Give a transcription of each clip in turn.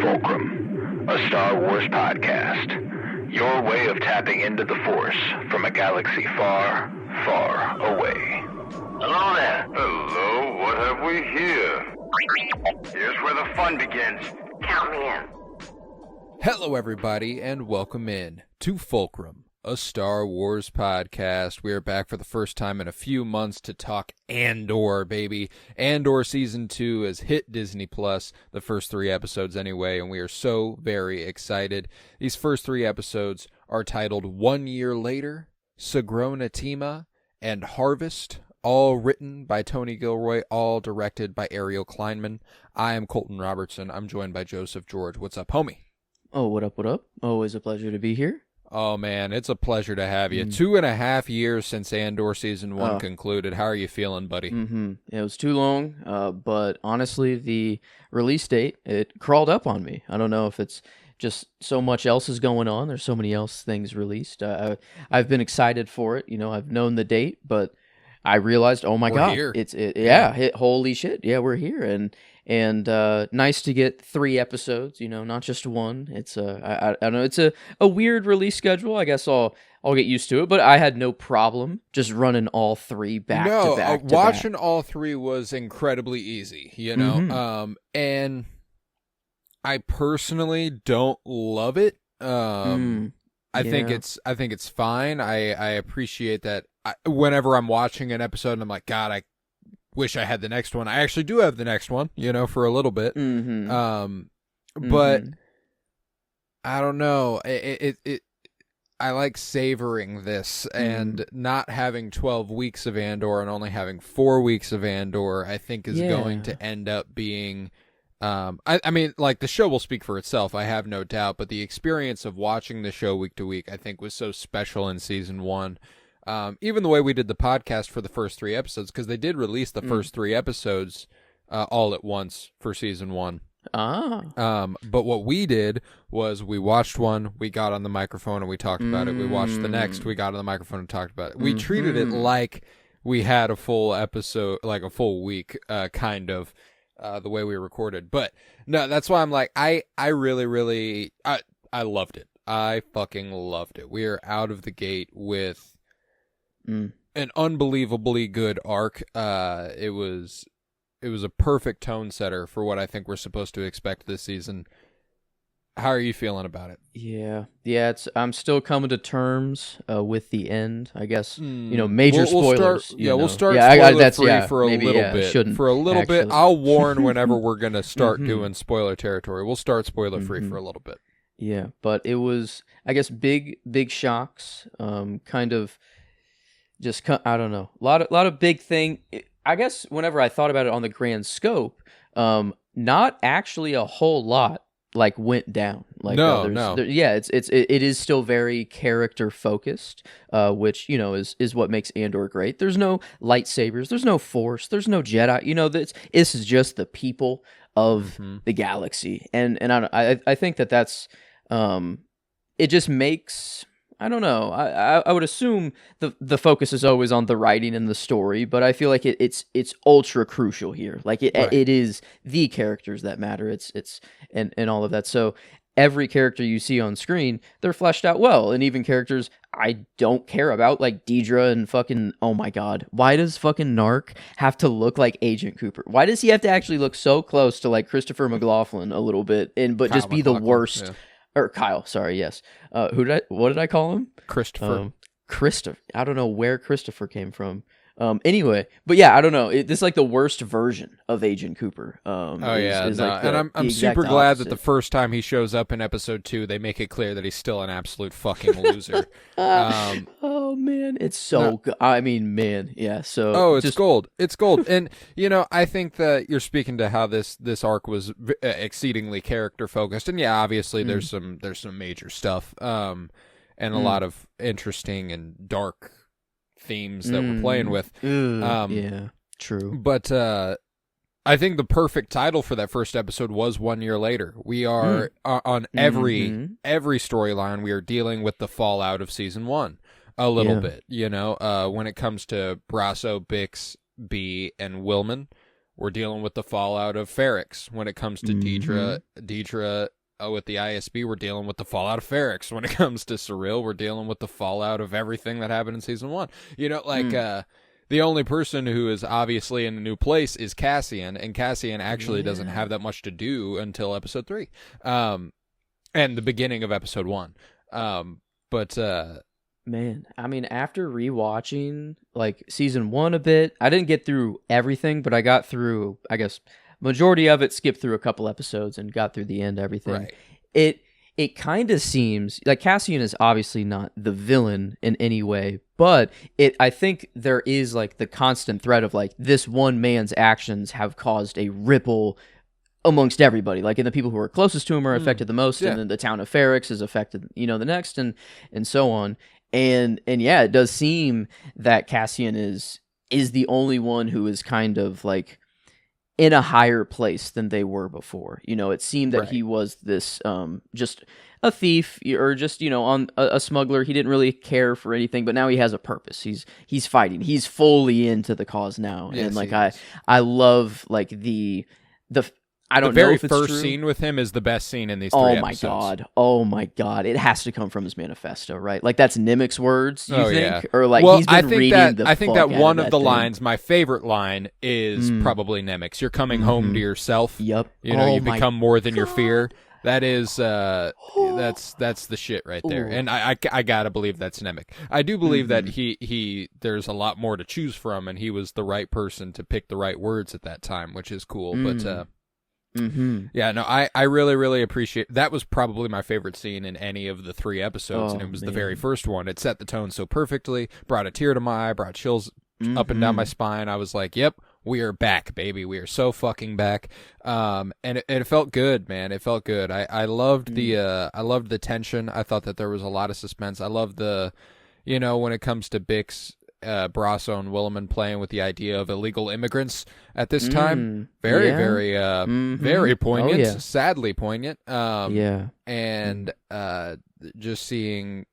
FULCRUM, a Star Wars podcast. Your way of tapping into the Force from a galaxy far, far away. Hello there. Hello, what have we here? Here's where the fun begins. Count me in. Hello, everybody, and welcome in to FULCRUM, a Star Wars podcast. We are back for the first time in a few months to talk Andor, baby. Andor Season 2 has hit Disney+, the first 3 episodes anyway, and we are so very excited. These first 3 episodes are titled 1 Year Later, Sagrona, Teema, and Harvest, all written by Tony Gilroy, all directed by Ariel Kleinman. I am Colton Robertson. I'm joined by Joseph George. What's up, homie? Oh, what up, what up? Always a pleasure to be here. Oh, man, it's a pleasure to have you. 2.5 years since Andor Season 1 concluded. How are you feeling, buddy? It was too long, but honestly, the release date, it crawled up on me. I don't know if it's just so much else is going on. There's so many else things released. I've been excited for it. You know, I've known the date, but I realized, oh my God, here. Holy shit. Yeah, we're here. And nice to get 3 episodes, you know, not just one. It's I don't know, it's a weird release schedule. I guess I'll get used to it, but I had no problem just running all 3 back to back. Watching all 3 was incredibly easy, you know. And I personally don't love it. I think it's fine. I appreciate that. Whenever I'm watching an episode and I'm like, God, I wish I had the next one. I actually do have the next one, you know, for a little bit. But I don't know. I like savoring this and not having 12 weeks of Andor and only having 4 weeks of Andor, I think is going to end up being, I mean, like, the show will speak for itself, I have no doubt, but the experience of watching the show week to week, I think, was so special in Season 1. Even the way we did the podcast for the first 3 episodes, because they did release the first 3 episodes all at once for Season 1. But what we did was we watched one, we got on the microphone and we talked about it. We watched the next, we got on the microphone and talked about it. We treated it like we had a full episode, like a full week, kind of, the way we recorded. But no, that's why I'm like, I really, I loved it. I fucking loved it. We are out of the gate with an unbelievably good arc. It was a perfect tone setter for what I think we're supposed to expect this season. How are you feeling about it? Yeah. I'm still coming to terms with the end. I guess you know, major spoilers. We'll start spoiler free for a little bit. For a little bit, I'll warn whenever we're gonna start doing spoiler territory. We'll start spoiler free for a little bit. Yeah, but it was, I guess, big shocks. Kind of. Just, I don't know, a lot of big thing. I guess whenever I thought about it on the grand scope, not actually a whole lot like went down. Like no. It is still very character focused, which, you know, is what makes Andor great. There's no lightsabers, there's no Force, there's no Jedi. You know, this is just the people of the galaxy, and I think that's it just makes. I don't know. I would assume the focus is always on the writing and the story, but I feel like it's ultra crucial here. Like it is the characters that matter. It's and all of that. So every character you see on screen, they're fleshed out well, and even characters I don't care about, like Deidre and fucking, oh my God, why does fucking Narc have to look like Agent Cooper? Why does he have to actually look so close to like Christopher McLaughlin a little bit, but Kyle just be McLaughlin, the worst? Yeah. Or Kyle, sorry, yes. What did I call him? Christopher. Christopher. I don't know where Christopher came from. Anyway, but yeah, I don't know. This is like the worst version of Agent Cooper. And I'm super glad that the first time he shows up in episode 2, they make it clear that he's still an absolute fucking loser. Oh man, it's so good. I mean, man, yeah. So it's gold. It's gold. And you know, I think that you're speaking to how this arc was exceedingly character focused. And yeah, obviously there's some major stuff, and a lot of interesting and dark themes that we're playing with. Yeah, true. But I think the perfect title for that first episode was 1 year later. We are on every storyline. We are dealing with the fallout of season 1 a little bit. You know, when it comes to Brasso, Bix, B, and Willman, we're dealing with the fallout of Ferrix. When it comes to Deidre with the ISB, we're dealing with the fallout of Ferrix. When it comes to Cyril, we're dealing with the fallout of everything that happened in season 1. You know, like the only person who is obviously in a new place is Cassian, and Cassian actually doesn't have that much to do until episode 3, and the beginning of episode 1. Man, I mean, after rewatching like season 1 a bit, I didn't get through everything, but I got through, I guess, majority of it, skipped through a couple episodes and got through the end, everything. Right. It kind of seems like Cassian is obviously not the villain in any way, but I think there is like the constant threat of like this one man's actions have caused a ripple amongst everybody, like, and the people who are closest to him are affected the most, and then the town of Ferrix is affected, you know, the next, and so on. And yeah, it does seem that Cassian is the only one who is kind of like in a higher place than they were before. You know, it seemed that he was this just a thief, or just, you know, on a smuggler. He didn't really care for anything, but now he has a purpose. He's fighting. He's fully into the cause now. Yes, and like I love like the I don't know if it's true. The very first scene with him is the best scene in these 3 episodes. Oh my god! It has to come from his manifesto, right? Like that's Nimic's words, you think? Yeah. Or like he's been reading the I think that one of the thing. Lines, my favorite line, is probably Nimic's. You're coming home to yourself. Yep. You know, you become more than your fear. That is, that's the shit right there. Ooh. And I gotta believe that's Nemec. I do believe that he there's a lot more to choose from, and he was the right person to pick the right words at that time, which is cool. But yeah, no, I really, really appreciate that. Was probably my favorite scene in any of the 3 episodes, and it was the very first one. It set the tone so perfectly, brought a tear to my eye, brought chills up and down my spine. I was like, yep, we are back, baby. We are so fucking back. And it felt good, man. It felt good. I loved the tension. I thought that there was a lot of suspense. I love the, you know, when it comes to Bix, Brasso and Williman playing with the idea of illegal immigrants at this time. Very poignant, sadly poignant. And just seeing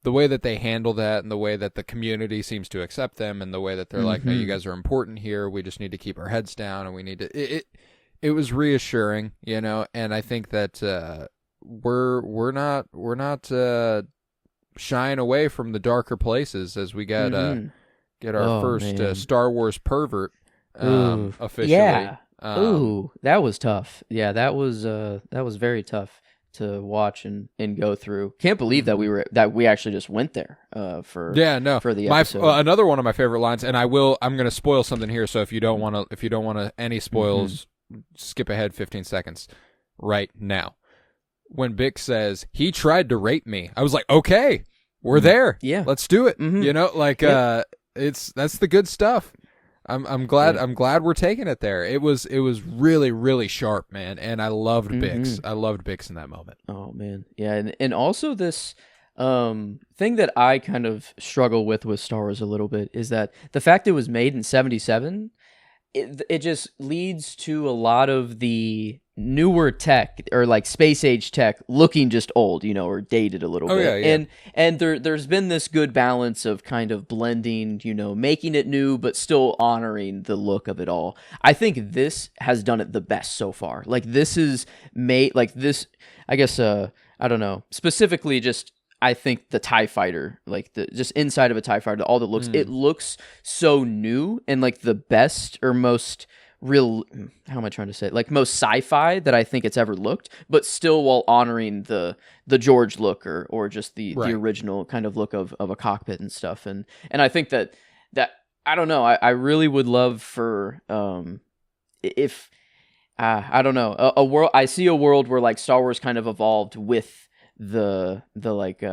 the way that they handle that, and the way that the community seems to accept them, and the way that they're like, no, you guys are important here. We just need to keep our heads down, and we need to. It was reassuring, you know, and I think that we're not shying away from the darker places as we get our first Star Wars pervert officially. Yeah. That was tough. Yeah, that was very tough to watch and go through. Can't believe that we actually just went there for the episode. Another one of my favorite lines, and I'm going to spoil something here, so if you don't want to any spoils, skip ahead 15 seconds right now. When Bix says, he tried to rape me, I was like, okay, we're there. Yeah. Let's do it. You know, like, that's the good stuff. I'm glad we're taking it there. It was really, really sharp, man. And I loved Bix. I loved Bix in that moment. Oh man. Yeah. And also this, thing that I kind of struggle with Star Wars a little bit is that the fact it was made in 1977, it just leads to a lot of the newer tech, or like space age tech, looking just old, you know, or dated a little bit. Yeah. And there's been this good balance of kind of blending, you know, making it new but still honoring the look of it all. I think this has done it the best so far. Like this is made like this, I guess I don't know, specifically just I think the TIE fighter, like the just inside of a TIE fighter, all the looks, it looks so new and like the best or most real, how am I trying to say it? Like most sci-fi that I think it's ever looked, but still while honoring the George look or just the original kind of look of a cockpit and stuff. And I think that I don't know, I really would love for if I don't know, a world, I see a world where like Star Wars kind of evolved with the like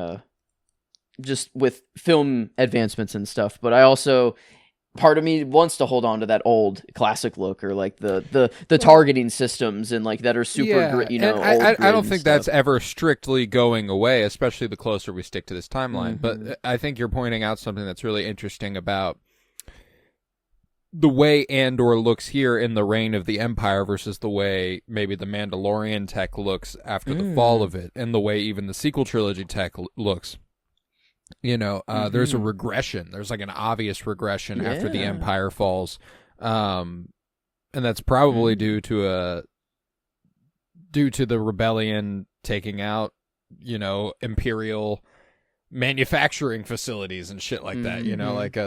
just with film advancements and stuff, but I also, part of me wants to hold on to that old classic look, or like the targeting systems and like that are super you know, I don't think that's ever strictly going away, especially the closer we stick to this timeline. But I think you're pointing out something that's really interesting about the way Andor looks here in the reign of the Empire versus the way maybe the Mandalorian tech looks after the fall of it, and the way even the sequel trilogy tech looks. There's a regression. There's like an obvious regression after the Empire falls, and that's probably due to the rebellion taking out, Imperial manufacturing facilities and shit like that.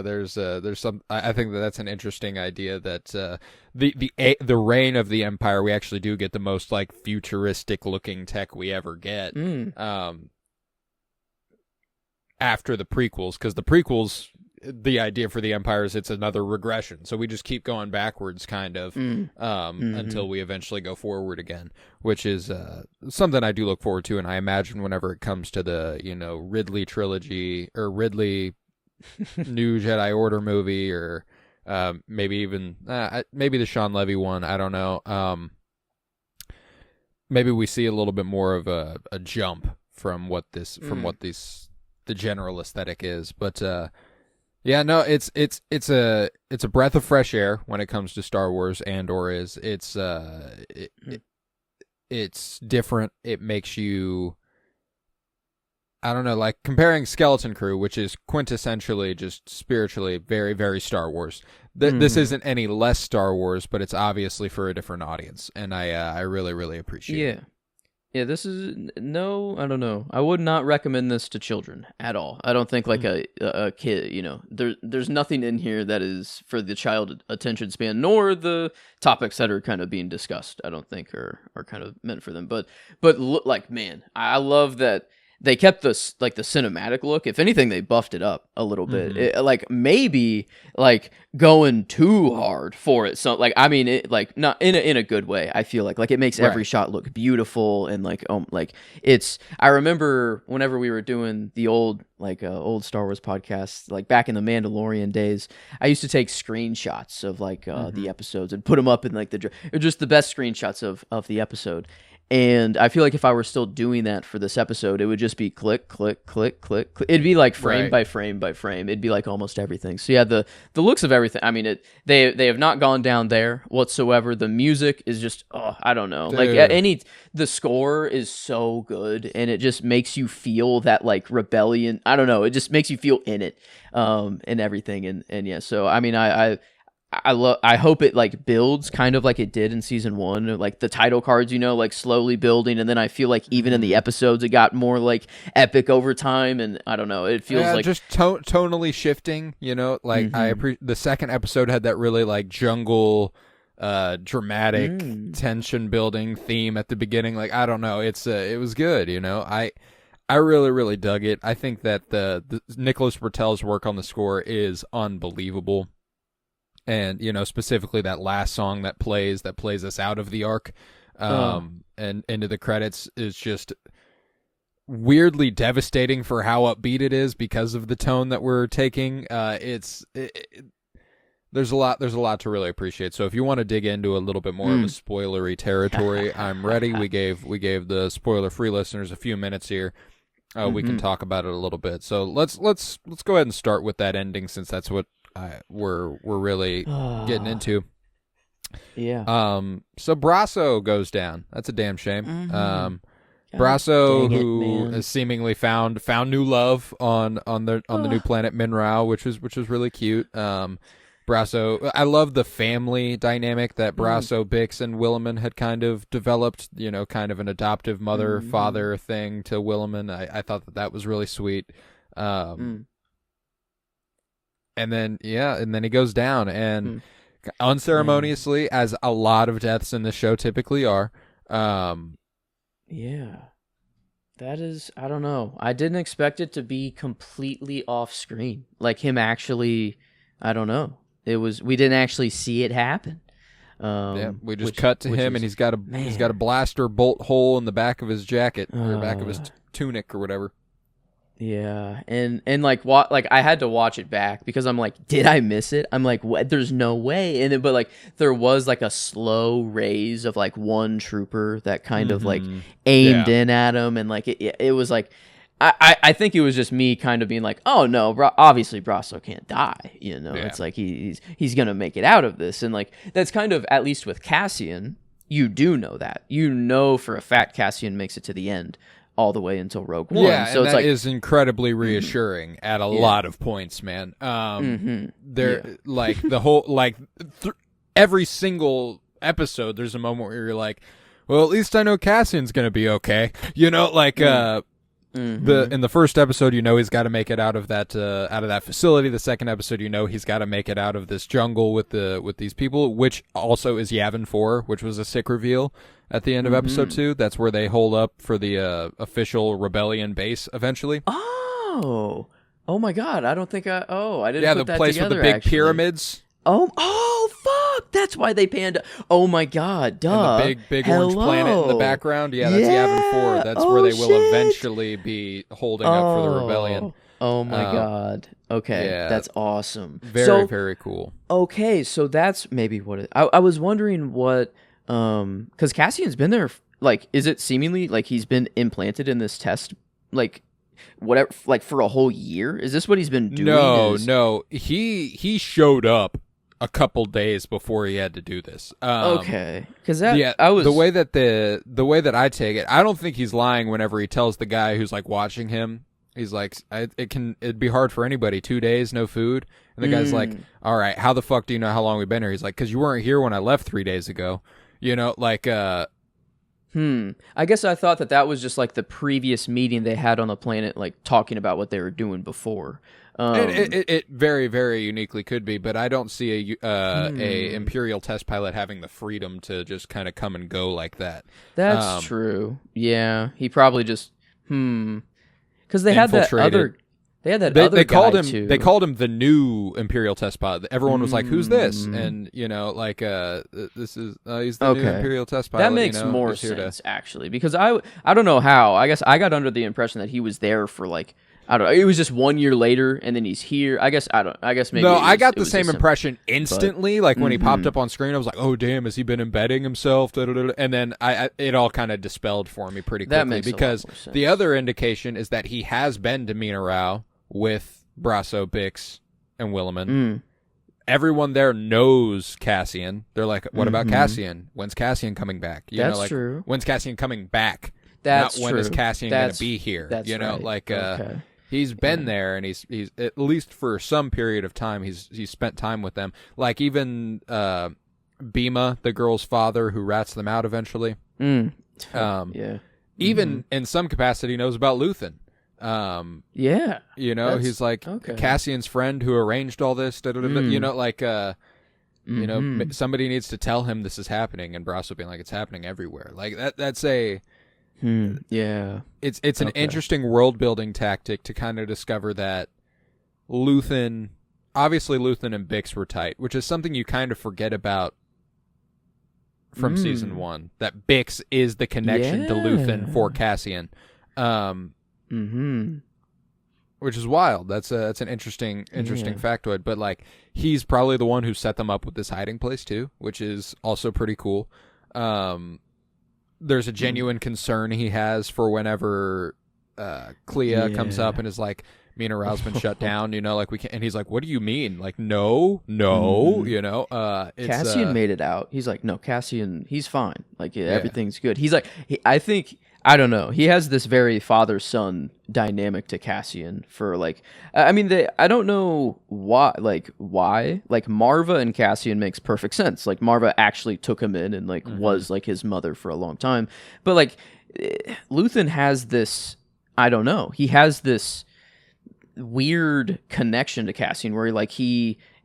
There's some. I think that's an interesting idea that the reign of the Empire, we actually do get the most like futuristic looking tech we ever get. After the prequels, because the prequels, the idea for the Empire is it's another regression, so we just keep going backwards kind of until we eventually go forward again, which is something I do look forward to. And I imagine whenever it comes to the Ridley trilogy or Ridley new Jedi Order movie, or maybe even maybe the Sean Levy one, I don't know, maybe we see a little bit more of a jump from what the general aesthetic is. But it's a breath of fresh air when it comes to Star Wars. Andor is it's different. It makes you, I don't know, like comparing Skeleton Crew, which is quintessentially just spiritually very, very Star Wars. This isn't any less Star Wars, but it's obviously for a different audience, and I really, really appreciate it. Yeah, this is I don't know. I would not recommend this to children at all. I don't think like a kid, there's nothing in here that is for the child attention span, nor the topics that are kind of being discussed, I don't think are kind of meant for them. But look, like, man, I love that they kept this like the cinematic look. If anything, they buffed it up a little bit. Like maybe like going too hard for it. So like, I mean, it like not in a good way. I feel like it makes every shot look beautiful, and like it's. I remember whenever we were doing the old Star Wars podcast, like back in the Mandalorian days, I used to take screenshots of like the episodes and put them up in like just the best screenshots of the episode. And I feel like if I were still doing that for this episode, it would just be click, click, click, click, click. It'd be like frame by frame by frame. It'd be like almost everything. So yeah, the looks of everything. I mean, they have not gone down there whatsoever. The music is just, I don't know. Dude. Like the score is so good, and it just makes you feel that like rebellion. I don't know. It just makes you feel in it, and everything. And yeah. So I mean, I hope it like builds kind of like it did in season 1, like the title cards, like slowly building, and then I feel like even in the episodes it got more like epic over time, and I don't know, it feels like just tonally shifting, like the second episode had that really like jungle dramatic tension building theme at the beginning. Like, I don't know, it was good. I really, really dug it. I think that the Nicholas Bertel's work on the score is unbelievable. And, specifically that last song that plays us out of the arc and into the credits is just weirdly devastating for how upbeat it is because of the tone that we're taking. There's a lot to really appreciate. So if you want to dig into a little bit more of a spoilery territory, I'm ready. We gave the spoiler-free listeners a few minutes here. We can talk about it a little bit. So let's go ahead and start with that ending, since that's what we're really getting into. Yeah. So Brasso goes down. That's a damn shame. Brasso, who has seemingly found new love on the new planet Minrao, which was really cute. Brasso, I love the family dynamic that Brasso, Bix, and Williman had kind of developed. Kind of an adoptive mother-father thing to Williman. I thought that was really sweet. And then he goes down, and unceremoniously, as a lot of deaths in the show typically are. Yeah. That is, I don't know. I didn't expect it to be completely off screen. Like him actually, I don't know. We didn't actually see it happen. We just cut to him, and he's got a blaster bolt hole in the back of his jacket, or back of his tunic or whatever. Yeah, and like what, like I had to watch it back because I'm like, did I miss it? I'm like, what? There's no way. And then, but like there was like a slow raise of like one trooper that kind of like aimed in at him, and like it was like, I think it was just me kind of being like, oh no, obviously Brasso can't die. It's like he's gonna make it out of this, and like that's kind of, at least with Cassian, you do know that, for a fact Cassian makes it to the end all the way until Rogue One. Yeah, so and it's that like is incredibly reassuring at a lot of points, man. Like the whole every single episode, there's a moment where you're like, well, at least I know Cassian's gonna be okay. You know, like in the first episode, you know he's got to make it out of that facility. The second episode, you know he's got to make it out of this jungle with these people, which also is Yavin 4, which was a sick reveal at the end of episode 2. That's where they hold up for the official rebellion base eventually. Oh my God! I don't think I didn't. Yeah, put the that place together, with the big actually. pyramids. Oh fuck! That's why they panned. Oh my God! Duh. And the big orange planet in the background. Yeah, that's Yavin 4. That's where they will eventually be holding up for the rebellion. Oh my God. Okay, yeah. that's awesome. Very cool. Okay, so that's maybe what it. I was wondering what, because Cassian's been there. Like, is it seemingly like he's been implanted in this test, like, whatever, like for a whole year? Is this what he's been doing? No. He showed up a couple days before he had to do this. Okay, because the way that I take it, I don't think he's lying whenever he tells the guy who's like watching him. He's like, it'd be hard for anybody. 2 days, no food. And the guy's like, all right, how the fuck do you know how long we've been here? He's like, because you weren't here when I left 3 days ago. You know, like, I guess I thought that was just like the previous meeting they had on the planet, like talking about what they were doing before. It very, very uniquely could be, but I don't see a Imperial test pilot having the freedom to just kind of come and go like that. That's true. Yeah, he probably just because they had that other. They had that other called guy him. too. They called him the new Imperial test pilot. Everyone was like, "Who's this?" And you know, like, this is he's the new Imperial test pilot. That makes more sense actually, because I don't know how. I guess I got under the impression that he was there for like. I don't know. It was just 1 year later, and then he's here. I guess maybe. No, I got the same impression instantly. Like when he popped up on screen, I was like, "Oh, damn! Has he been embedding himself?" And then it all kind of dispelled for me pretty quickly. That makes because a lot more sense. The other indication is that he has been to Mina Rao with Brasso, Bix, and Williman. Everyone there knows Cassian. They're like, "What about Cassian? When's Cassian coming back?" You know, like, true. When's Cassian coming back? That's not true. When is Cassian going to be here? That's you know, right. like. Okay. He's been there, and he's at least for some period of time he's spent time with them. Like even Bima, the girl's father, who rats them out eventually. Yeah. Even in some capacity knows about Luthen. Yeah. You know, he's like Cassian's friend who arranged all this. You know, like you know, somebody needs to tell him this is happening, and Brasso being like, it's happening everywhere. Like that's a. Yeah, it's an interesting world building tactic to kind of discover that Luthen and Bix were tight, which is something you kind of forget about from season 1. That Bix is the connection to Luthen for Cassian, which is wild. That's an interesting factoid. But like, he's probably the one who set them up with this hiding place too, which is also pretty cool. There's a genuine concern he has for whenever Clea comes up and is like, Mina Rao's been shut down, you know, like we can't. And he's like, what do you mean? Like, no, you know. Cassian made it out. He's like, no, Cassian, he's fine. Like, everything's good. He's like, I think, I don't know. He has this very father-son dynamic to Cassian for like, I mean, I don't know why. Like Marva and Cassian makes perfect sense. Like Marva actually took him in and like was like his mother for a long time. But like Luthen has this, I don't know. He has this weird connection to Cassian where like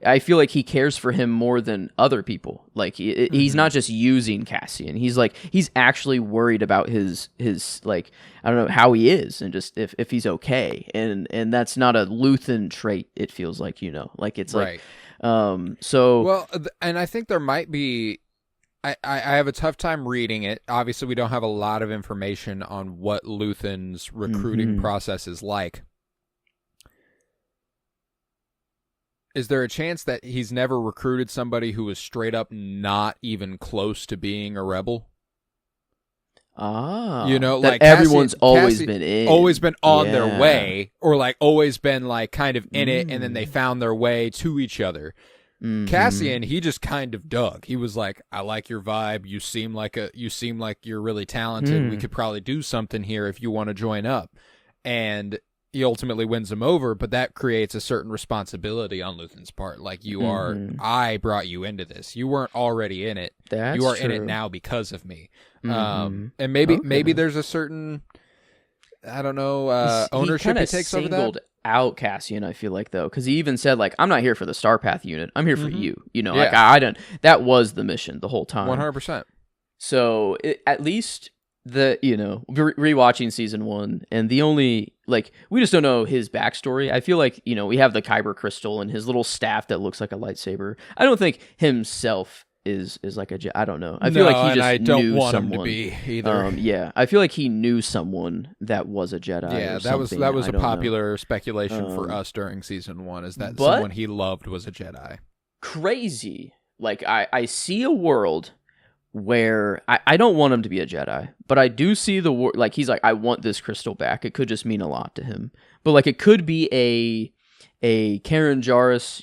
I feel like he cares for him more than other people. Like he's not just using Cassian. He's like, he's actually worried about his like, I don't know how he is and just if he's okay. And that's not a Luthen trait. It feels like, you know, like it's right. So well, and I think there might be, I have a tough time reading it. Obviously we don't have a lot of information on what Luthen's recruiting process is like. Is there a chance that he's never recruited somebody who was straight up not even close to being a rebel? You know, that like everyone's always been on their way, or like always been like kind of in it, and then they found their way to each other. Cassian, he just kind of dug. He was like, I like your vibe. You seem like you're really talented. We could probably do something here if you want to join up. And he ultimately wins him over, but that creates a certain responsibility on Luthen's part. Like, I brought you into this. You weren't already in it. You are in it now because of me. And maybe there's a certain, I don't know, ownership he takes over that. Out Cassian, I feel like, though, because he even said, like, I'm not here for the Starpath unit. I'm here for you. Like, I don't. That was the mission the whole time. 100%. So at least rewatching season 1, and the only, like, we just don't know his backstory. I feel like, we have the Kyber crystal and his little staff that looks like a lightsaber. I don't think himself is like I don't know. I feel like he just I don't knew want someone. him to be either. I feel like he knew someone that was a Jedi. Yeah, that was a popular speculation for us during season 1, is that someone he loved was a Jedi. Crazy. Like, I see a world where I don't want him to be a Jedi, but I do see like, he's like, I want this crystal back. It could just mean a lot to him, but like, it could be a Karen Jarrus,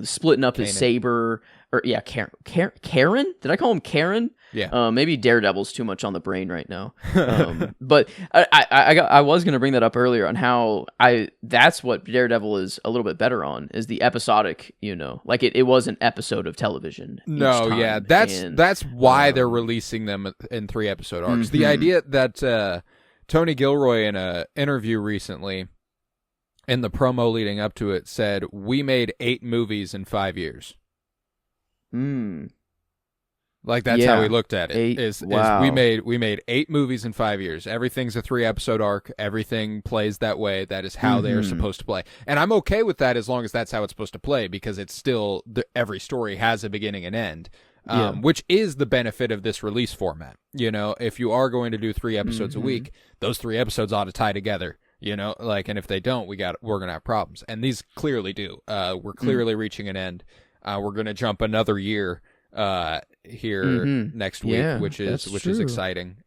splitting up his saber. Or Karen? Did I call him Karen? Yeah. Maybe Daredevil's too much on the brain right now. But I was gonna bring that up earlier on how that's what Daredevil is a little bit better on, is the episodic. Like, it was an episode of television. No, yeah, that's why they're releasing them in 3-episode arcs. The idea that Tony Gilroy, in a interview recently, in the promo leading up to it, said, we made 8 movies in 5 years. Like, that's how we looked at it. Is we made 8 movies in 5 years. Everything's a 3-episode arc. Everything plays that way. That is how they are supposed to play. And I'm okay with that as long as that's how it's supposed to play, because it's still every story has a beginning and end. Which is the benefit of this release format. If you are going to do 3 episodes a week, those 3 episodes ought to tie together. And if they don't, we're gonna have problems. And these clearly do. We're clearly reaching an end. We're going to jump another year here next week, which is exciting.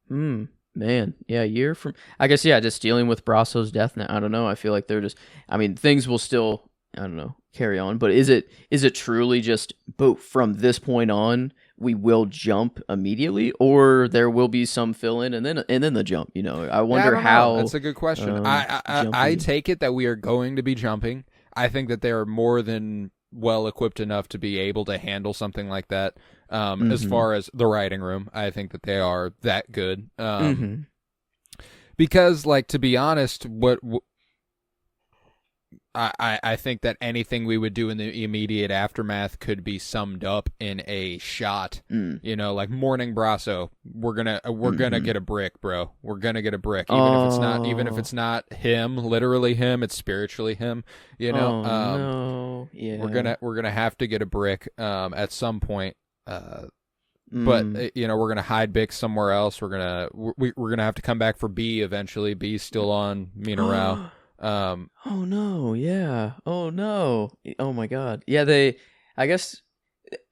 Man, yeah, a year from, I guess, just dealing with Brasso's death now. I don't know. I feel like things will still, I don't know, carry on. But is it truly just, from this point on, we will jump immediately, or there will be some fill in and then the jump? I wonder how. That's a good question. I take it that we are going to be jumping. I think that they are more than well equipped enough to be able to handle something like that. As far as the writing room, I think that they are that good. Because, like, to be honest, I think that anything we would do in the immediate aftermath could be summed up in a shot. Like, Morning Brasso, we're gonna get a brick, bro. We're gonna get a brick, even if it's not him, literally him, it's spiritually him. No, yeah. We're gonna have to get a brick at some point. But we're gonna hide Bix somewhere else. We're gonna have to come back for B eventually. B's still on Mina Rao. Oh no, yeah. Oh no. Oh my god. Yeah, I guess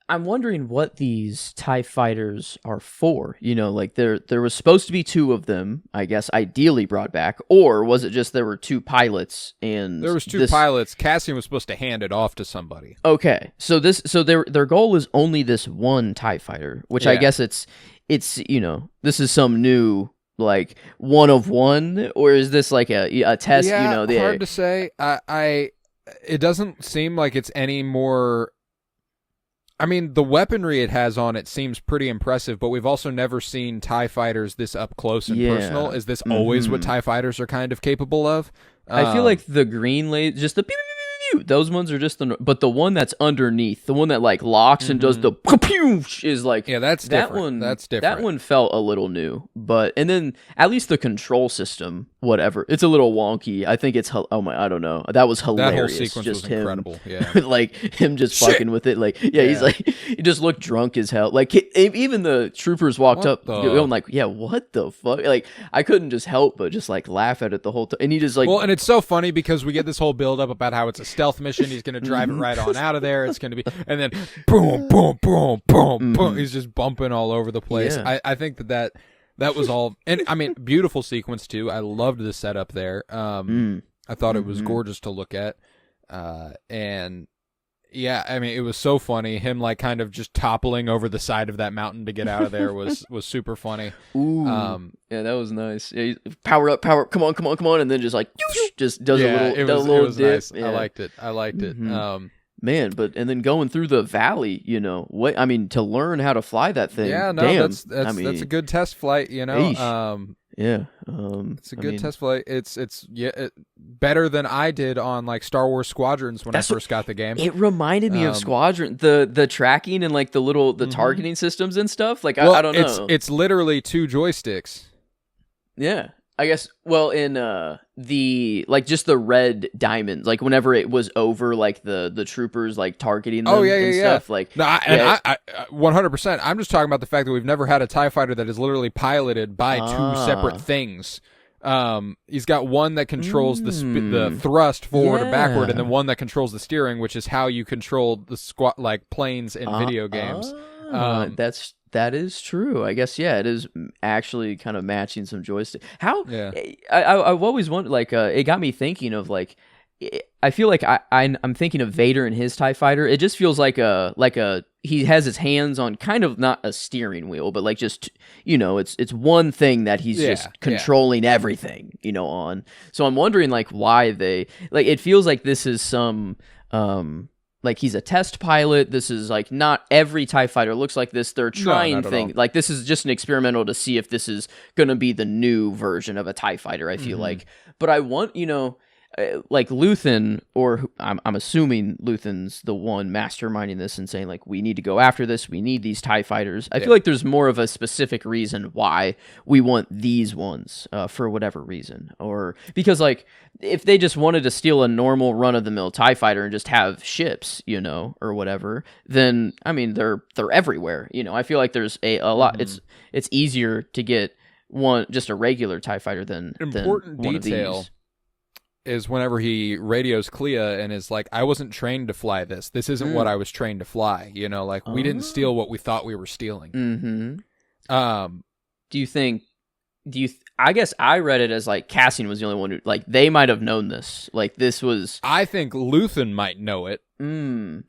I'm wondering what these TIE fighters are for. Like, there was supposed to be 2 of them, I guess, ideally brought back, or was it just there were 2 pilots and there was 2 pilots? Cassian was supposed to hand it off to somebody. Okay. So their goal is only this one TIE fighter, which I guess it's this is some new, like, 1 of 1, or is this like a test? Hard to say. It doesn't seem like it's any more. I mean, the weaponry it has on it seems pretty impressive, but we've also never seen TIE fighters this up close and personal. Is this always what TIE fighters are kind of capable of? I feel like the green laser, just the pew, pew, pew, those ones are just but the one that's underneath, the one that, like, locks and does the pew, is like, that's different. That's different. That one felt a little new, and then at least the control system, whatever, it's a little wonky. I think it's I don't know. That was hilarious. That whole sequence was incredible. Yeah, like him just fucking with it. Like, he's like, he just looked drunk as hell. Like, even the troopers walked up, I'm like, what the fuck? Like, I couldn't just help but just, like, laugh at it the whole time. And he just, like, and it's so funny because we get this whole build up about how it's a stealth mission. He's going to drive it right on out of there. It's going to be, and then boom, boom, boom, boom, boom. He's just bumping all over the place. Yeah. I think that was all, and I mean, beautiful sequence too. I loved the setup there. I thought it was gorgeous to look at. And Yeah, I mean, it was so funny. Him like kind of just toppling over the side of that mountain to get out of there was super funny. Ooh, yeah, that was nice. Yeah, power up, come on, and then just like just does a little dip. Nice. Yeah. I liked it. Mm-hmm. Man, and then going through the valley, to learn how to fly that thing. Yeah, no, damn, that's a good test flight. Yeah, it's a good test flight. It's better than I did on like Star Wars Squadrons when I first got the game. It reminded me of Squadron, the tracking and like the targeting systems and stuff. Like I don't know. It's literally 2 joysticks. Yeah, I guess. Well, in just the red diamonds, like whenever it was over, like the troopers like targeting them. And stuff. Like no, I 100%. I'm just talking about the fact that we've never had a TIE fighter that is literally piloted by 2 separate things. He's got one that controls the thrust forward or backward, and then one that controls the steering, which is how you control the planes in video games. That is true. I guess, yeah, it is actually kind of matching some joystick. How? Yeah. I've always wondered, like, it got me thinking of, like, I feel like I'm thinking of Vader and his TIE fighter. It just feels like he has his hands on kind of not a steering wheel, but like just, it's one thing that he's just controlling everything, on. So I'm wondering like why it feels like this is some, like he's a test pilot. This is like not every TIE fighter looks like this. They're trying things. Like this is just an experimental to see if this is going to be the new version of a TIE fighter, I feel like. But I want, like Luthen, or I'm assuming Luthen's the one masterminding this and saying like, we need to go after this. We need these TIE fighters. I feel like there's more of a specific reason why we want these ones for whatever reason. Or because like if they just wanted to steal a normal run-of-the-mill TIE fighter and just have ships, or whatever, then I mean they're everywhere. I feel like there's a lot. It's easier to get just a regular TIE fighter than important one detail. Of these. Is whenever he radios Clea and is like, I wasn't trained to fly this. This isn't what I was trained to fly. Like we didn't steal what we thought we were stealing. Mm-hmm. I guess I read it as like Cassian was the only one who, like, they might have known this. Like this was. I think Luthen might know it.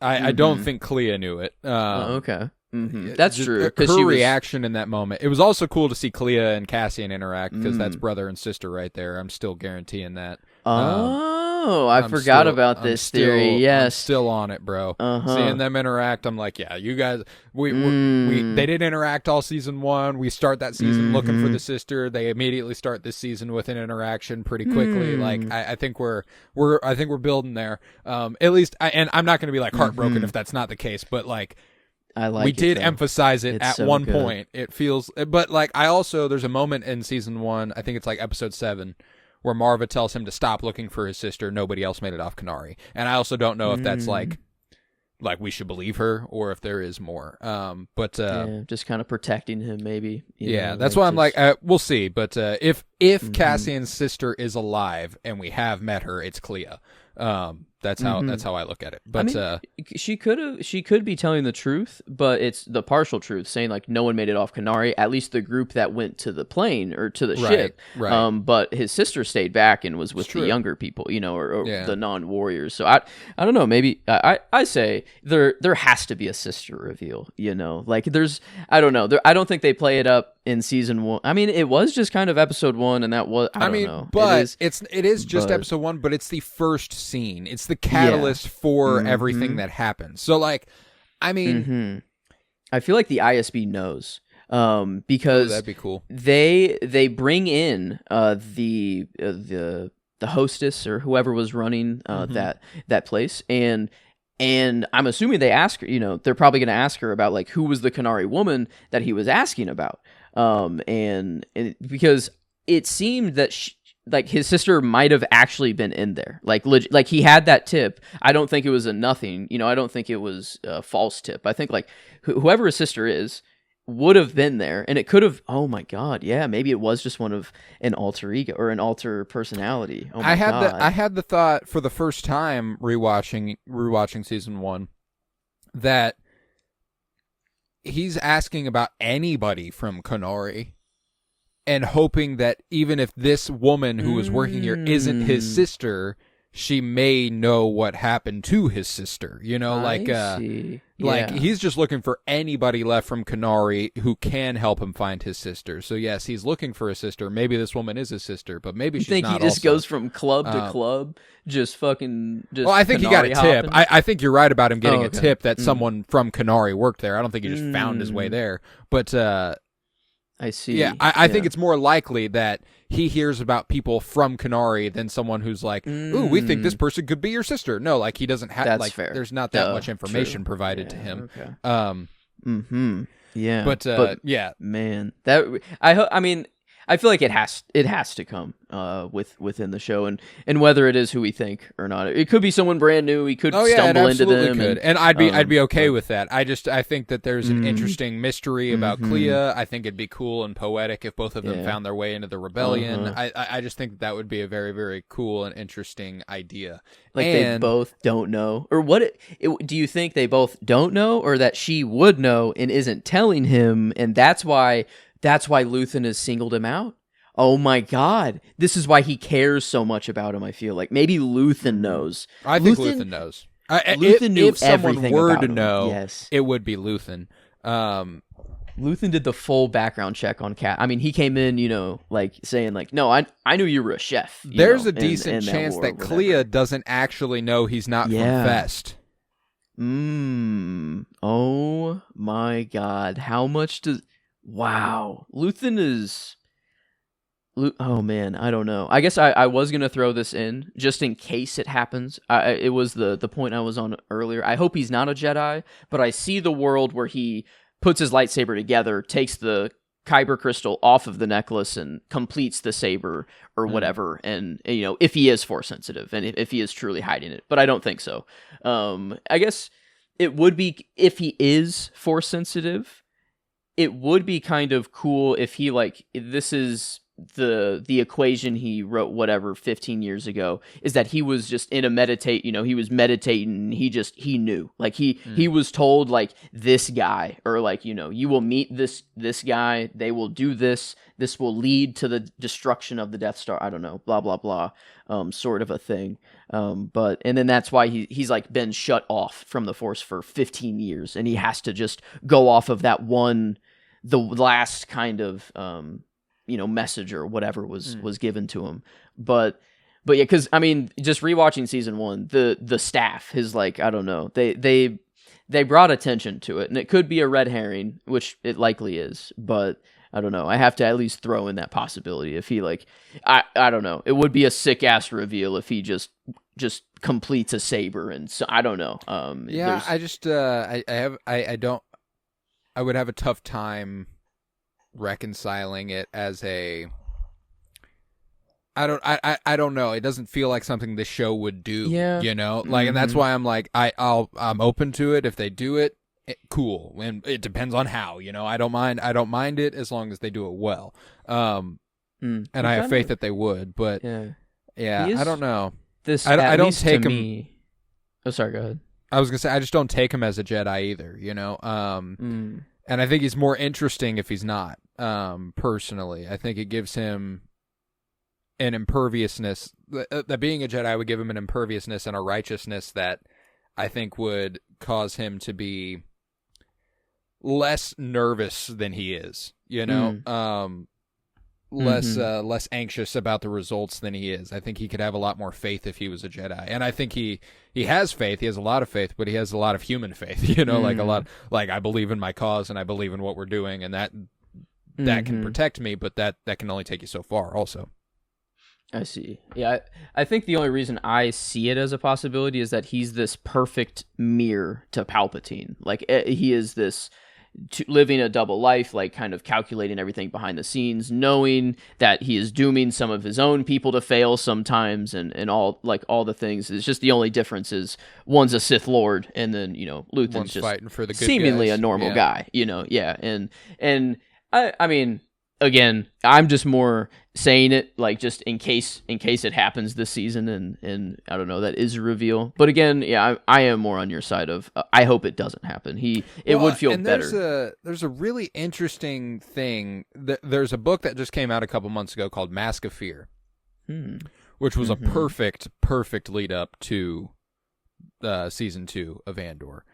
I don't think Clea knew it. Okay. Mm-hmm. That's true. Her reaction in that moment. It was also cool to see Clea and Cassian interact because that's brother and sister right there. I'm still guaranteeing that. I forgot about this theory. Yes, I'm still on it, bro. Seeing them interact, I'm like, yeah, you guys. They didn't interact all season 1. We start that season looking for the sister. They immediately start this season with an interaction pretty quickly. Like I think we're building there. At least, and I'm not going to be like heartbroken if that's not the case, but like. We did emphasize it at one point. It feels, but like there's a moment in season 1, I think it's like episode 7, where Marva tells him to stop looking for his sister. Nobody else made it off Kenari, and I also don't know if that's like we should believe her or if there is more. But just kind of protecting him, maybe. That's why I'm like, we'll see. But if Cassian's sister is alive and we have met her, it's Clea. That's how I look at it. But I mean, she could be telling the truth, but it's the partial truth, saying like no one made it off Kenari, at least the group that went to the plane or to the ship. Right. But his sister stayed back and was with the younger people, or the non-warriors. So I don't know, maybe I say there has to be a sister reveal, like there's, I don't know. I don't think they play it up in season 1. I mean, it was just kind of episode 1, and that was I don't know. But it is just episode 1, but it's the first scene. It's the catalyst for everything that happens. So like, I mean, I feel like the ISB knows because that'd be cool. They bring in the hostess or whoever was running that place, and I'm assuming they ask her, they're probably going to ask her about like who was the Kenari woman that he was asking about, and because it seemed that like his sister might have actually been in there, like he had that tip. I don't think it was a nothing, I don't think it was a false tip. I think like whoever his sister is would have been there, and it could have. Oh my god, yeah, maybe it was just one of an alter ego or an alter personality. Oh my god. I had the thought for the first time rewatching season 1 that he's asking about anybody from Kenari and hoping that even if this woman who was working here isn't his sister, she may know what happened to his sister. You know, like see. like Yeah. he's just looking for anybody left from Kenari who can help him find his sister. So yes, he's looking for a sister. Maybe this woman is his sister, but maybe she's think not. he just also. goes from club to club, just fucking just. Well, I think he got a tip. Kenari hopping? I think you're right about him getting okay. a tip that someone from Kenari worked there. I don't think he just found his way there. But I see. yeah, I think it's more likely that he hears about people from Kenari than someone who's like, ooh, we think this person could be your sister. No, like he doesn't have, That's like, fair. there's not that Duh, much information true. provided to him. Okay. Yeah. But yeah, man, that I mean, I feel like it has to come within the show, and whether it is who we think or not, it could be someone brand new. We could oh yeah, it stumble into absolutely them, could, and I'd be okay with that. I think that there's an interesting mystery about Clea. I think it'd be cool and poetic if both of them found their way into the rebellion. I just think that would be a very, very cool and interesting idea. Like they both don't know, or what? Do you think they both don't know, or that she would know and isn't telling him, and that's why Luthen has singled him out? Oh my God, this is why he cares so much about him. I feel like maybe Luthen knows. I think Luthen knows. Luthen knew if someone everything were about to him. know, Yes. it would be Luthen. Luthen did the full background check on Cat. I mean, he came in, like saying, like, no, I knew you were a chef. There's a decent chance that Clea doesn't actually know he's not from Fest. Oh my God, how much does? Wow, Luthen is. Oh man, I don't know. I guess I was gonna throw this in just in case it happens. It was the point I was on earlier. I hope he's not a Jedi, but I see the world where he puts his lightsaber together, takes the kyber crystal off of the necklace, and completes the saber or whatever. And if he is force sensitive, and if he is truly hiding it, but I don't think so. I guess it would be if he is force sensitive. It would be kind of cool if he this is the equation he wrote 15 years ago, is that he was just in a he was meditating, and he knew, like he was told, like, this guy, or like, you will meet this guy, they will do this will lead to the destruction of the Death Star, I don't know, blah blah blah, sort of a thing. But then that's why he's like been shut off from the Force for 15 years, and he has to just go off of that the last kind of message or whatever was given to him. But yeah, because I mean, just rewatching season 1, the staff is like, I don't know, they brought attention to it, and it could be a red herring, which it likely is, but I don't know. I have to at least throw in that possibility. If he I don't know, it would be a sick ass reveal if he just completes a saber, and so I don't know. Yeah, I just I would have a tough time reconciling it as a. I don't know. It doesn't feel like something this show would do. Yeah. And that's why I'm like, I'm open to it if they do it. Cool, and it depends on how. I don't mind it as long as they do it well. And I have faith that they would. But yeah, I don't know. I don't take him. Oh, sorry. Go ahead. I was gonna say I just don't take him as a Jedi either. And I think he's more interesting if he's not. Personally, I think it gives him an imperviousness that being a Jedi would give him an imperviousness and a righteousness that I think would cause him to be less nervous than he is, less anxious about the results than he is. I think he could have a lot more faith if he was a Jedi, and I think he has faith. He has a lot of faith, but he has a lot of human faith. Like a lot. Like, I believe in my cause and I believe in what we're doing, and that can protect me, but that can only take you so far. Also. I see. Yeah, I think the only reason I see it as a possibility is that he's this perfect mirror to Palpatine. Like, he is this living a double life, like kind of calculating everything behind the scenes, knowing that he is dooming some of his own people to fail sometimes, and all the things. It's just the only difference is one's a Sith Lord, and then Luthen's one's just fighting for the good seemingly guys. A normal guy. And I mean. Again, I'm just more saying it like just in case it happens this season, and I don't know, that is a reveal. But again, yeah, I am more on your side of I hope it doesn't happen. It would feel better. There's a really interesting thing. There's a book that just came out a couple months ago called Mask of Fear, which was a perfect lead up to season 2 of Andor.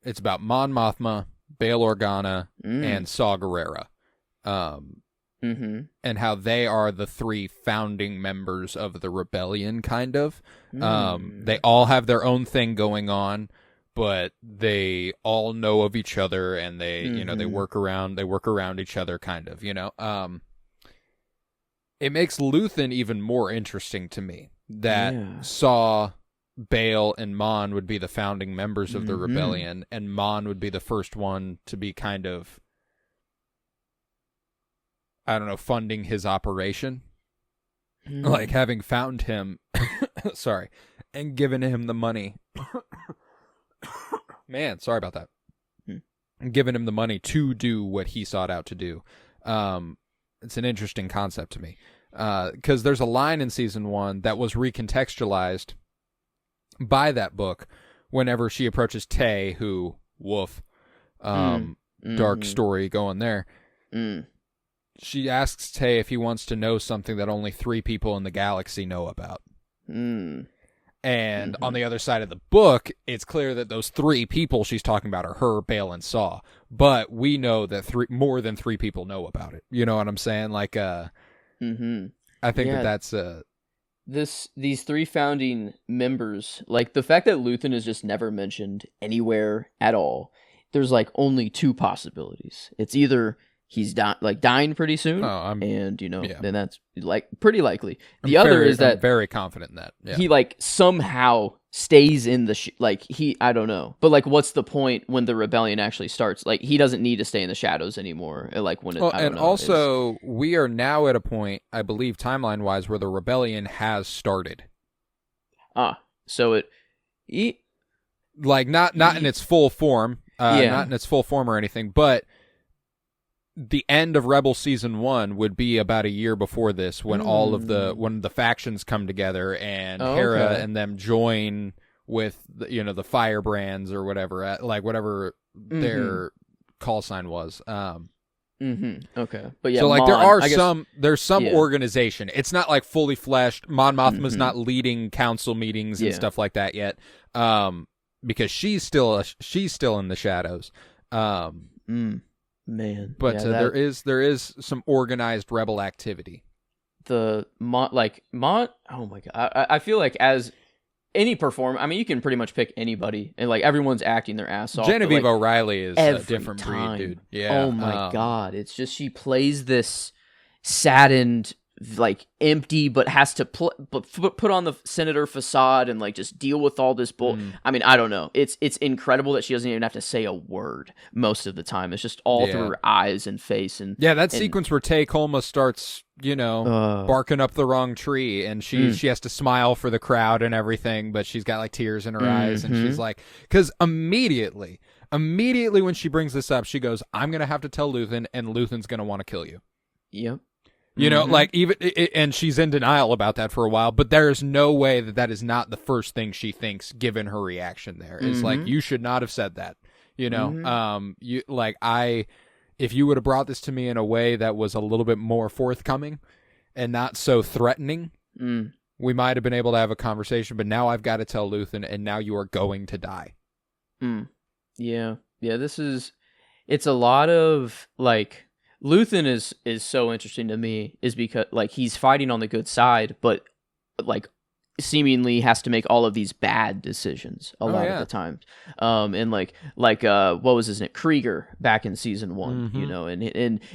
It's about Mon Mothma, Bail Organa, and Saw Gerrera. And how they are the 3 founding members of the rebellion, kind of. They all have their own thing going on, but they all know of each other, and they, you know, they work around each other, kind of, you know. It makes Luthen even more interesting to me that Saw, Bail, and Mon would be the founding members of the rebellion, and Mon would be the first one to be kind of, I don't know, funding his operation. Like, having found him, sorry, and given him the money. Man, sorry about that. Giving him the money to do what he sought out to do. It's an interesting concept to me. Because there's a line in season 1 that was recontextualized by that book whenever she approaches Tay, who, woof, dark story going there. She asks Tay if he wants to know something that only 3 people in the galaxy know about. And on the other side of the book, it's clear that those 3 people she's talking about are her, Bail, and Saw. But we know that more than 3 people know about it. You know what I'm saying? Like, I think that's these 3 founding members, like the fact that Luthen is just never mentioned anywhere at all. There's like only 2 possibilities. It's either he's dying pretty soon, and you know, then that's like pretty likely. The other is that I'm very confident in that. Yeah. He like somehow stays in the I don't know, but like, what's the point when the rebellion actually starts? Like, he doesn't need to stay in the shadows anymore. Like when we are now at a point, I believe, timeline wise, where the rebellion has started. So like not in its full form, not in its full form or anything, but the end of Rebel season 1 would be about a year before this, when all of when the factions come together and Hera and them join with the Firebrands or whatever, like whatever their call sign was. Okay, but yeah, so like there's some Yeah. organization. It's not like fully fleshed. Mon Mothma's not leading council meetings and stuff like that yet, because she's still in the shadows. Man, but there is some organized rebel activity. Oh my god, I feel like as any performer, I mean, you can pretty much pick anybody, and like everyone's acting their ass off. Genevieve like, O'Reilly is a different breed, dude. Yeah. Oh my god, it's just she plays this saddened, like empty, but has to put on the senator facade and like just deal with all this bull. I mean, I don't know. It's incredible that she doesn't even have to say a word most of the time. It's just all through her eyes and face. And sequence where Tay Colma starts, barking up the wrong tree, and she has to smile for the crowd and everything, but she's got like tears in her eyes, and she's like, because immediately when she brings this up, she goes, "I'm gonna have to tell Luthen, and Luthen's gonna want to kill you." Yep. Like and she's in denial about that for a while, but there is no way that is not the first thing she thinks, given her reaction there. It's like, you should not have said that, if you would have brought this to me in a way that was a little bit more forthcoming and not so threatening, we might have been able to have a conversation, but now I've got to tell Luthen, and now you are going to die. Yeah. It's a lot of like, Luthen is so interesting to me, is because like he's fighting on the good side, but like seemingly has to make all of these bad decisions a lot of the time. And like what was his name? Krieger back in season 1,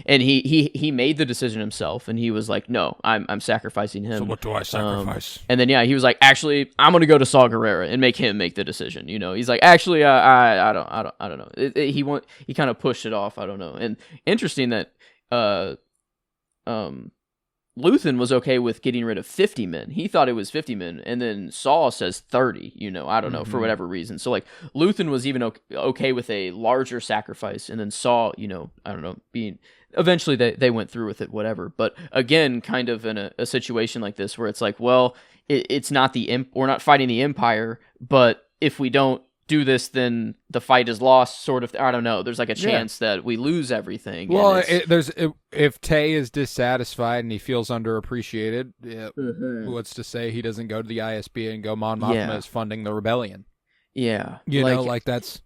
and he made the decision himself, and he was like, no, I'm sacrificing him. So what do I sacrifice? And then he was like, actually, I'm gonna go to Saw Gerrera and make him make the decision. He's like, actually, I don't know. He kind of pushed it off. I don't know. And interesting that Luthen was okay with getting rid of 50 men. He thought it was 50 men, and then Saw says 30, I don't know, for whatever reason. So, like, Luthen was even okay with a larger sacrifice, and then Saw, I don't know, eventually they went through with it, whatever. But again, kind of in a situation like this where it's like, well, it's not we're not fighting the Empire, but if we don't do this, then the fight is lost, sort of. I don't know. There's like a chance that we lose everything. Well, if Tay is dissatisfied and he feels underappreciated, what's to say he doesn't go to the ISB and go, Mon Mothma is funding the rebellion? Yeah. You know, like that's...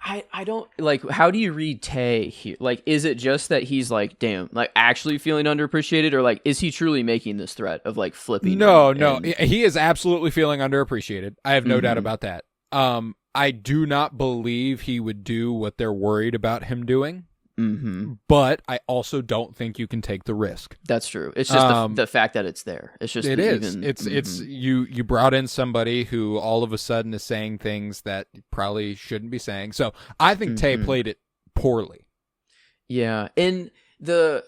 I don't, like, how do you read Tay here? Like, is it just that he's like, damn, like actually feeling underappreciated, or like, is he truly making this threat of like flipping? No, he is absolutely feeling underappreciated. I have no doubt about that. I do not believe he would do what they're worried about him doing. But I also don't think you can take the risk. That's true. It's just the fact that it's there. It's just it's you brought in somebody who all of a sudden is saying things that probably shouldn't be saying. So I think Tay played it poorly. Yeah, and the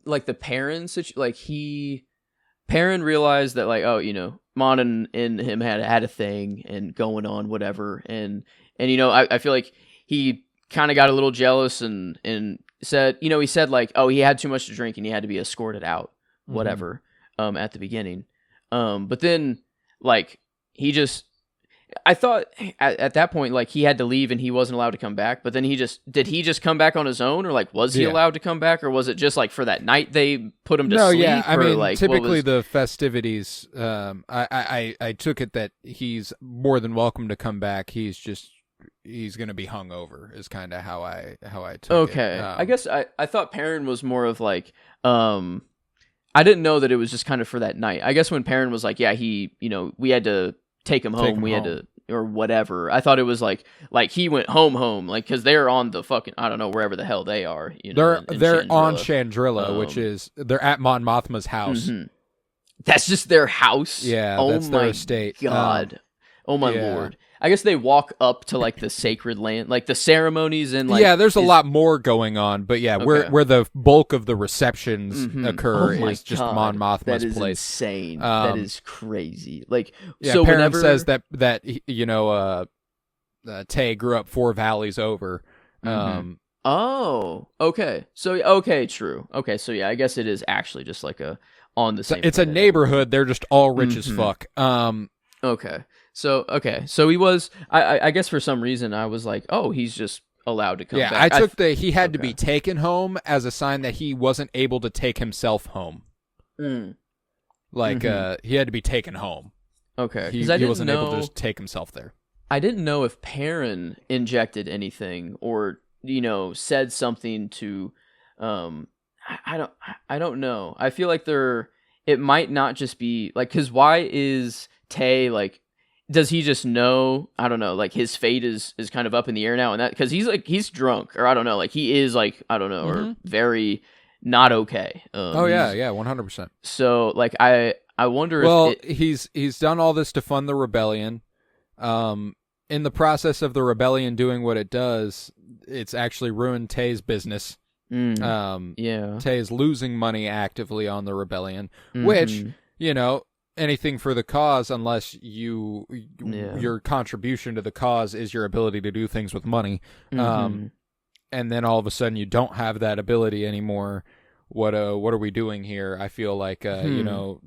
like the parents, like Perrin realized that, like, oh, you know, Mon and him had a thing and going on, whatever, and you know, I feel like he kind of got a little jealous and said, you know, he said like, oh, he had too much to drink and he had to be escorted out, whatever, at the beginning, but then like I thought at that point, like, he had to leave and he wasn't allowed to come back, but then did he just come back on his own, or like, was he allowed to come back, or was it just like for that night they put him to sleep? Yeah, I mean, like, typically the festivities, I took it that he's more than welcome to come back. He's going to be hungover is kind of how I took it. Okay. I guess I thought Perrin was more of like, I didn't know that it was just kind of for that night. I guess when Perrin was like, yeah, he, you know, we had to take him home. Had to, or whatever. I thought it was like he went home, like, because they're on the fucking, I don't know, wherever the hell they are. You know, they're on Chandrilla, which is, they're at Mon Mothma's house. That's just their house. Yeah, that's their estate. God, oh my lord. I guess they walk up to like the sacred land, like the ceremonies and like. Yeah, there's a lot more going on, but yeah, where the bulk of the receptions occur is just Mon Mothma's that is place. Insane. That is crazy. Like, yeah, so Perrin whenever says that you know, Tay grew up 4 valleys over. Oh, okay. So okay, true. Okay, so yeah, I guess it is actually just like a on the same. It's a neighborhood. They're just all rich as fuck. Okay. So he was. I guess for some reason I was like, oh, he's just allowed to come back. Yeah, I took he had to be taken home as a sign that he wasn't able to take himself home. Like he had to be taken home. Okay, he wasn't able to just take himself there. I didn't know if Perrin injected anything or, you know, said something to. I don't know. I feel like it might not just be like, because why is Tay like? Does he just know? I don't know. Like, his fate is kind of up in the air now, and that because he's drunk, or I don't know. Like, he is like, I don't know, or very not okay. 100%. So like I wonder. Well, he's done all this to fund the rebellion. In the process of the rebellion doing what it does, it's actually ruined Tay's business. Tay is losing money actively on the rebellion, which, you know, anything for the cause, unless your contribution to the cause is your ability to do things with money, and then all of a sudden you don't have that ability anymore. What are we doing here? I feel like you know,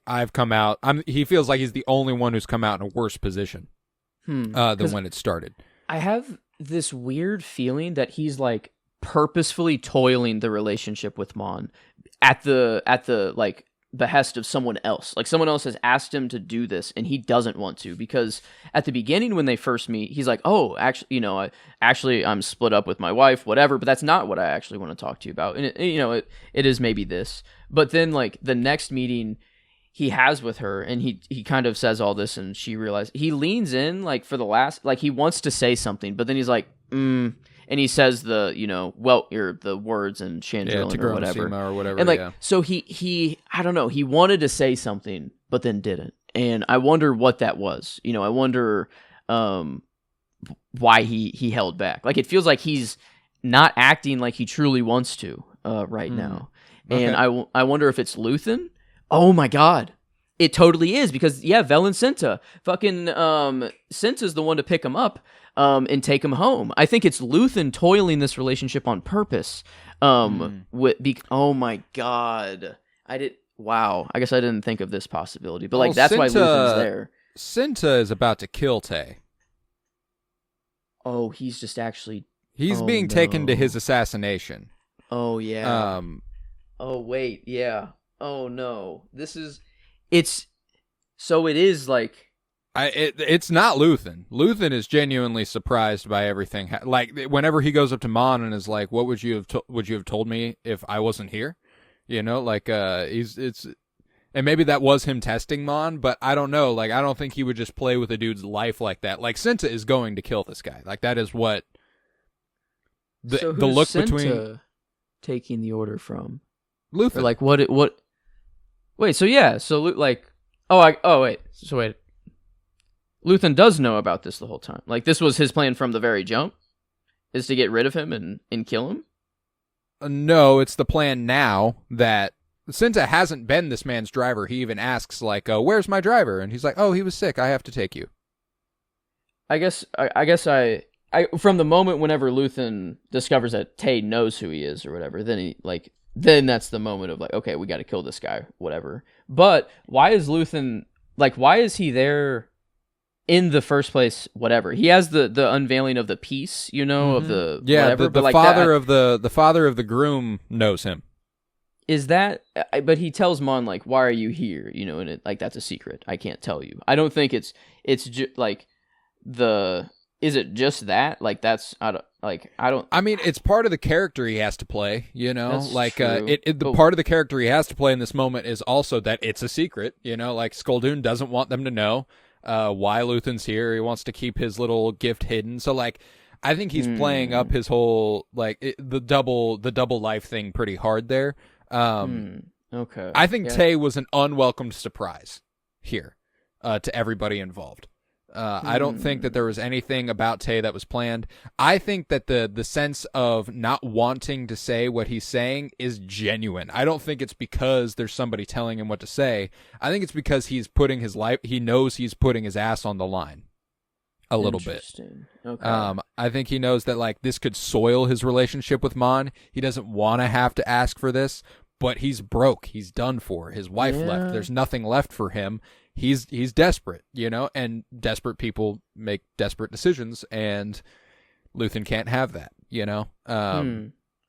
I've come out. He feels like he's the only one who's come out in a worse position than when it started. I have this weird feeling that he's like purposefully toiling the relationship with Mon at the like behest of someone else. Like, someone else has asked him to do this and he doesn't want to, because at the beginning when they first meet, he's like, oh, actually, you know, I'm split up with my wife, whatever, but that's not what I actually want to talk to you about. And you know, it is maybe this, but then like the next meeting he has with her, and he kind of says all this, and she realizes, he leans in like for the last, like he wants to say something, but then he's like, and he says the, you know, well, the words in Chandrilla or whatever. And like, so he I don't know, he wanted to say something, but then didn't. And I wonder what that was. You know, I wonder why he held back. Like, it feels like he's not acting like he truly wants to right now. Okay. And I wonder if it's Luthen. Oh my God. It totally is, because Velen Cinta. Fucking Cinta's the one to pick him up and take him home. I think it's Luthen toiling this relationship on purpose. Oh my God. Wow. I guess I didn't think of this possibility. But like, that's why Luthen's there. Cinta is about to kill Tay. Oh, he's just actually. He's Oh, being taken to no. his assassination. Oh yeah. Oh wait, yeah. Oh no. It's so it is like It's not Luthen. Luthen is genuinely surprised by everything. Like whenever he goes up to Mon and is like, "What would you have told me if I wasn't here?" You know, like and maybe that was him testing Mon, but I don't know. Like I don't think he would just play with a dude's life like that. Like Cinta is going to kill this guy. Like that is what so the who's look Cinta between taking the order from? Luthen. Or like what Wait, so yeah, so like wait. So wait. Luthen does know about this the whole time. Like this was his plan from the very jump is to get rid of him and kill him? No, it's the plan now that Cinta hasn't been this man's driver. He even asks like, "Where's my driver?" And he's like, "Oh, he was sick. I have to take you." I guess I from the moment whenever Luthen discovers that Tay knows who he is or whatever, then that's the moment of like, okay, we got to kill this guy, whatever. But why is Luthen why is he there in the first place? Whatever. He has the unveiling of the peace, of the whatever. The father of the father of the groom knows him. Is that? But he tells Mon like, "Why are you here?" And it like that's a secret. I can't tell you. I don't think it's like the. Is it just that? Like that's I don't. I mean, it's part of the character he has to play. That's like true. the part of the character he has to play in this moment is also that it's a secret. Like Skulldugn doesn't want them to know why Luthen's here. He wants to keep his little gift hidden. So like, I think he's playing up his whole the double life thing pretty hard there. Okay. I think Tay was an unwelcomed surprise here to everybody involved. I don't think that there was anything about Tay that was planned. I think that the sense of not wanting to say what he's saying is genuine. I don't think it's because there's somebody telling him what to say. I think it's because he knows he's putting his ass on the line a little bit. Okay. I think he knows that like this could soil his relationship with Mon. He doesn't want to have to ask for this, but he's broke. He's done for. His wife left. There's nothing left for him. He's desperate, and desperate people make desperate decisions, and Luthen can't have that,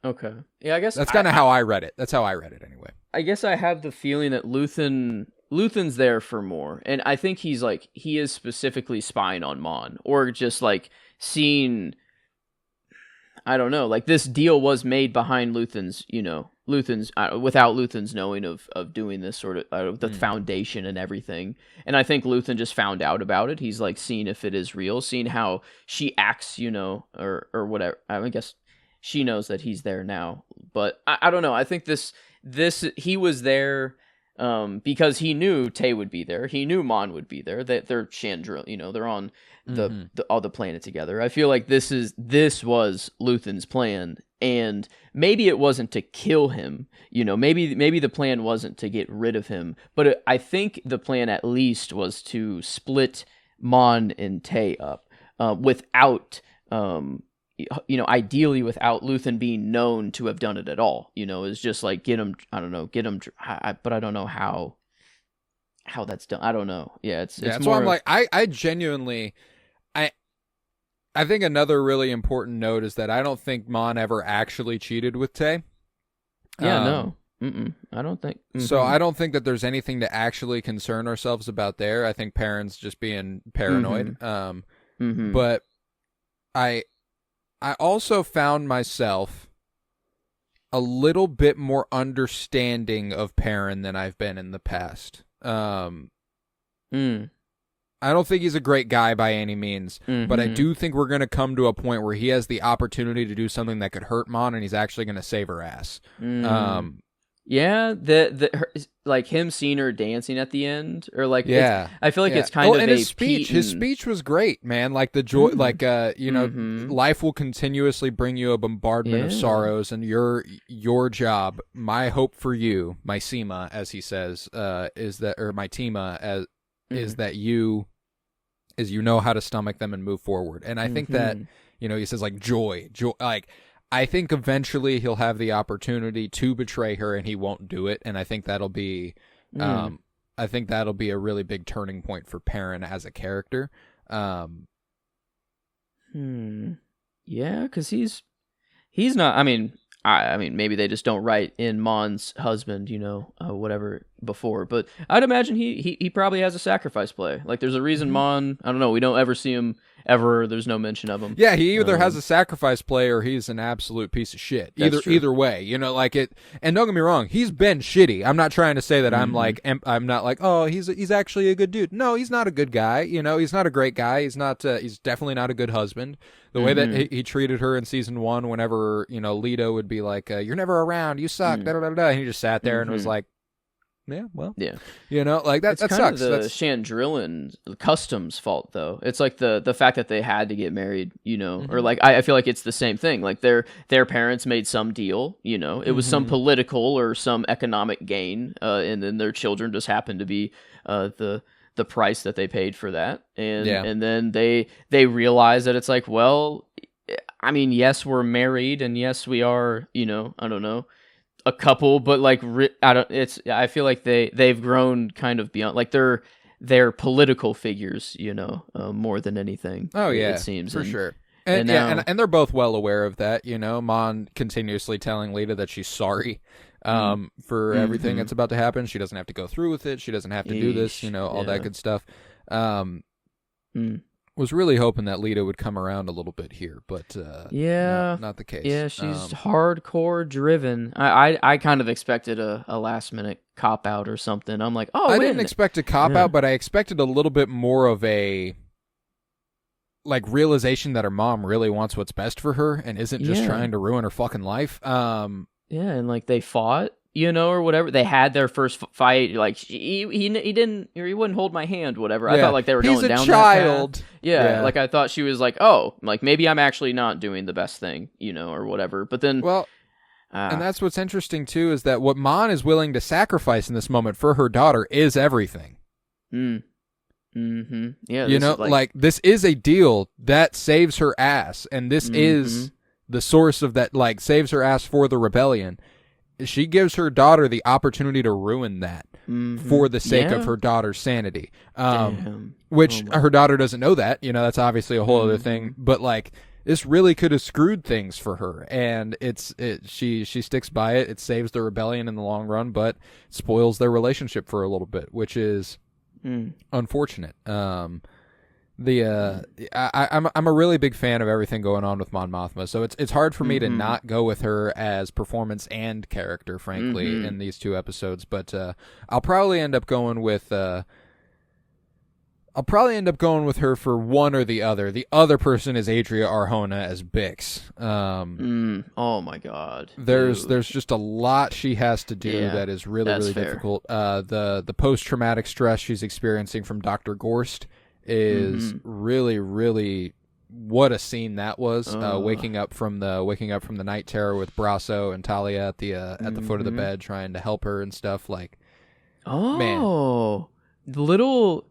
Okay. Yeah, I guess that's kind of how I read it. That's how I read it anyway. I guess I have the feeling that Luthen's there for more, and I think he is specifically spying on Mon, or just like seeing. I don't know. Like this deal was made behind Luthen's without Luthen's knowing of doing this sort of the foundation and everything. And I think Luthen just found out about it. He's like seeing if it is real, seeing how she acts, or whatever. I guess she knows that he's there now, but I don't know. I think this he was there because he knew Tay would be there. He knew Mon would be there. That they're Chandra, they're on all the planet together. I feel like this was Luthen's plan, and maybe it wasn't to kill him. Maybe the plan wasn't to get rid of him, but I think the plan at least was to split Mon and Tay up without ideally without Luthen being known to have done it at all. It's just like get him. But I don't know how that's done. I don't know. Yeah, it's that's more why I'm like I genuinely I think another really important note is that I don't think Mon ever actually cheated with Tay. Yeah, no. I don't think. So I don't think that there's anything to actually concern ourselves about there. I think Perrin's just being paranoid. But I also found myself a little bit more understanding of Perrin than I've been in the past. I don't think he's a great guy by any means, but I do think we're going to come to a point where he has the opportunity to do something that could hurt Mon, and he's actually going to save her ass. Yeah, like him seeing her dancing at the end, or like, I feel like it's kind of and a his speech. His speech was great, man. Like the joy, life will continuously bring you a bombardment of sorrows, and your job, my hope for you, my Teema, as he says, is that, or my Teema, as is that you know how to stomach them and move forward. And I think that he says like joy, like. I think eventually he'll have the opportunity to betray her, and he won't do it. And I think that'll be, a really big turning point for Perrin as a character. I Yeah, because he's not. I mean, maybe they just don't write in Mon's husband, whatever before. But I'd imagine he probably has a sacrifice play. Like, there's a reason Mon. I don't know. We don't ever see him ever. There's no mention of him. Yeah, he either has a sacrifice play or he's an absolute piece of shit. Either way, like it. And don't get me wrong, he's been shitty. I'm not trying to say that I'm not like, oh, he's actually a good dude. No, he's not a good guy. He's not a great guy. He's not. He's definitely not a good husband. The way that he treated her in season 1, whenever Leto would be like, "You're never around. You suck." Da da da da. And he just sat there and was like, "Yeah, well, yeah." Like that. It's that kind sucks. of the Chandrillan customs fault, though. It's like the fact that they had to get married, or like I feel like it's the same thing. Like their parents made some deal, it was some political or some economic gain, and then their children just happened to be the price that they paid for that, and then they realize that it's like, well, I mean, yes, we're married, and yes, we are, I don't know, a couple, but like I feel like they've grown kind of beyond, like they're political figures, more than anything. Oh yeah, it seems for sure. And they're both well aware of that. Mon continuously telling Lita that she's sorry for everything that's about to happen. She doesn't have to go through with it. She doesn't have to do this, all that good stuff. Was really hoping that Lita would come around a little bit here, but not the case. Yeah, she's hardcore driven. I kind of expected a last minute cop out or something. I'm like, I didn't expect a cop out, but I expected a little bit more of a like realization that her mom really wants what's best for her and isn't just trying to ruin her fucking life. And like they fought, or whatever. They had their first fight. Like he didn't, or he wouldn't hold my hand, whatever. I thought like they were going down. He's a child. That path. Yeah, like I thought she was like, oh, like maybe I'm actually not doing the best thing, or whatever. But then, and that's what's interesting too, is that what Mon is willing to sacrifice in this moment for her daughter is everything. Yeah, like this is a deal that saves her ass, and this is the source of that. Like saves her ass for the rebellion. She gives her daughter the opportunity to ruin that for the sake of her daughter's sanity, which her daughter doesn't know that. That's obviously a whole other thing. But like, this really could have screwed things for her, and she sticks by it. It saves the rebellion in the long run, but spoils their relationship for a little bit, which is unfortunate. I'm a really big fan of everything going on with Mon Mothma, so it's hard for me to not go with her as performance and character, frankly, in these 2 episodes. But I'll probably end up going with her for one or the other. The other person is Adria Arjona as Bix. Oh my God. There's just a lot she has to do that is really fair. difficult. The post-traumatic stress she's experiencing from Dr. Gorst is really, really, what a scene that was. Waking up from the night terror with Brasso and Talia at the foot of the bed trying to help her and stuff. Like, man, little,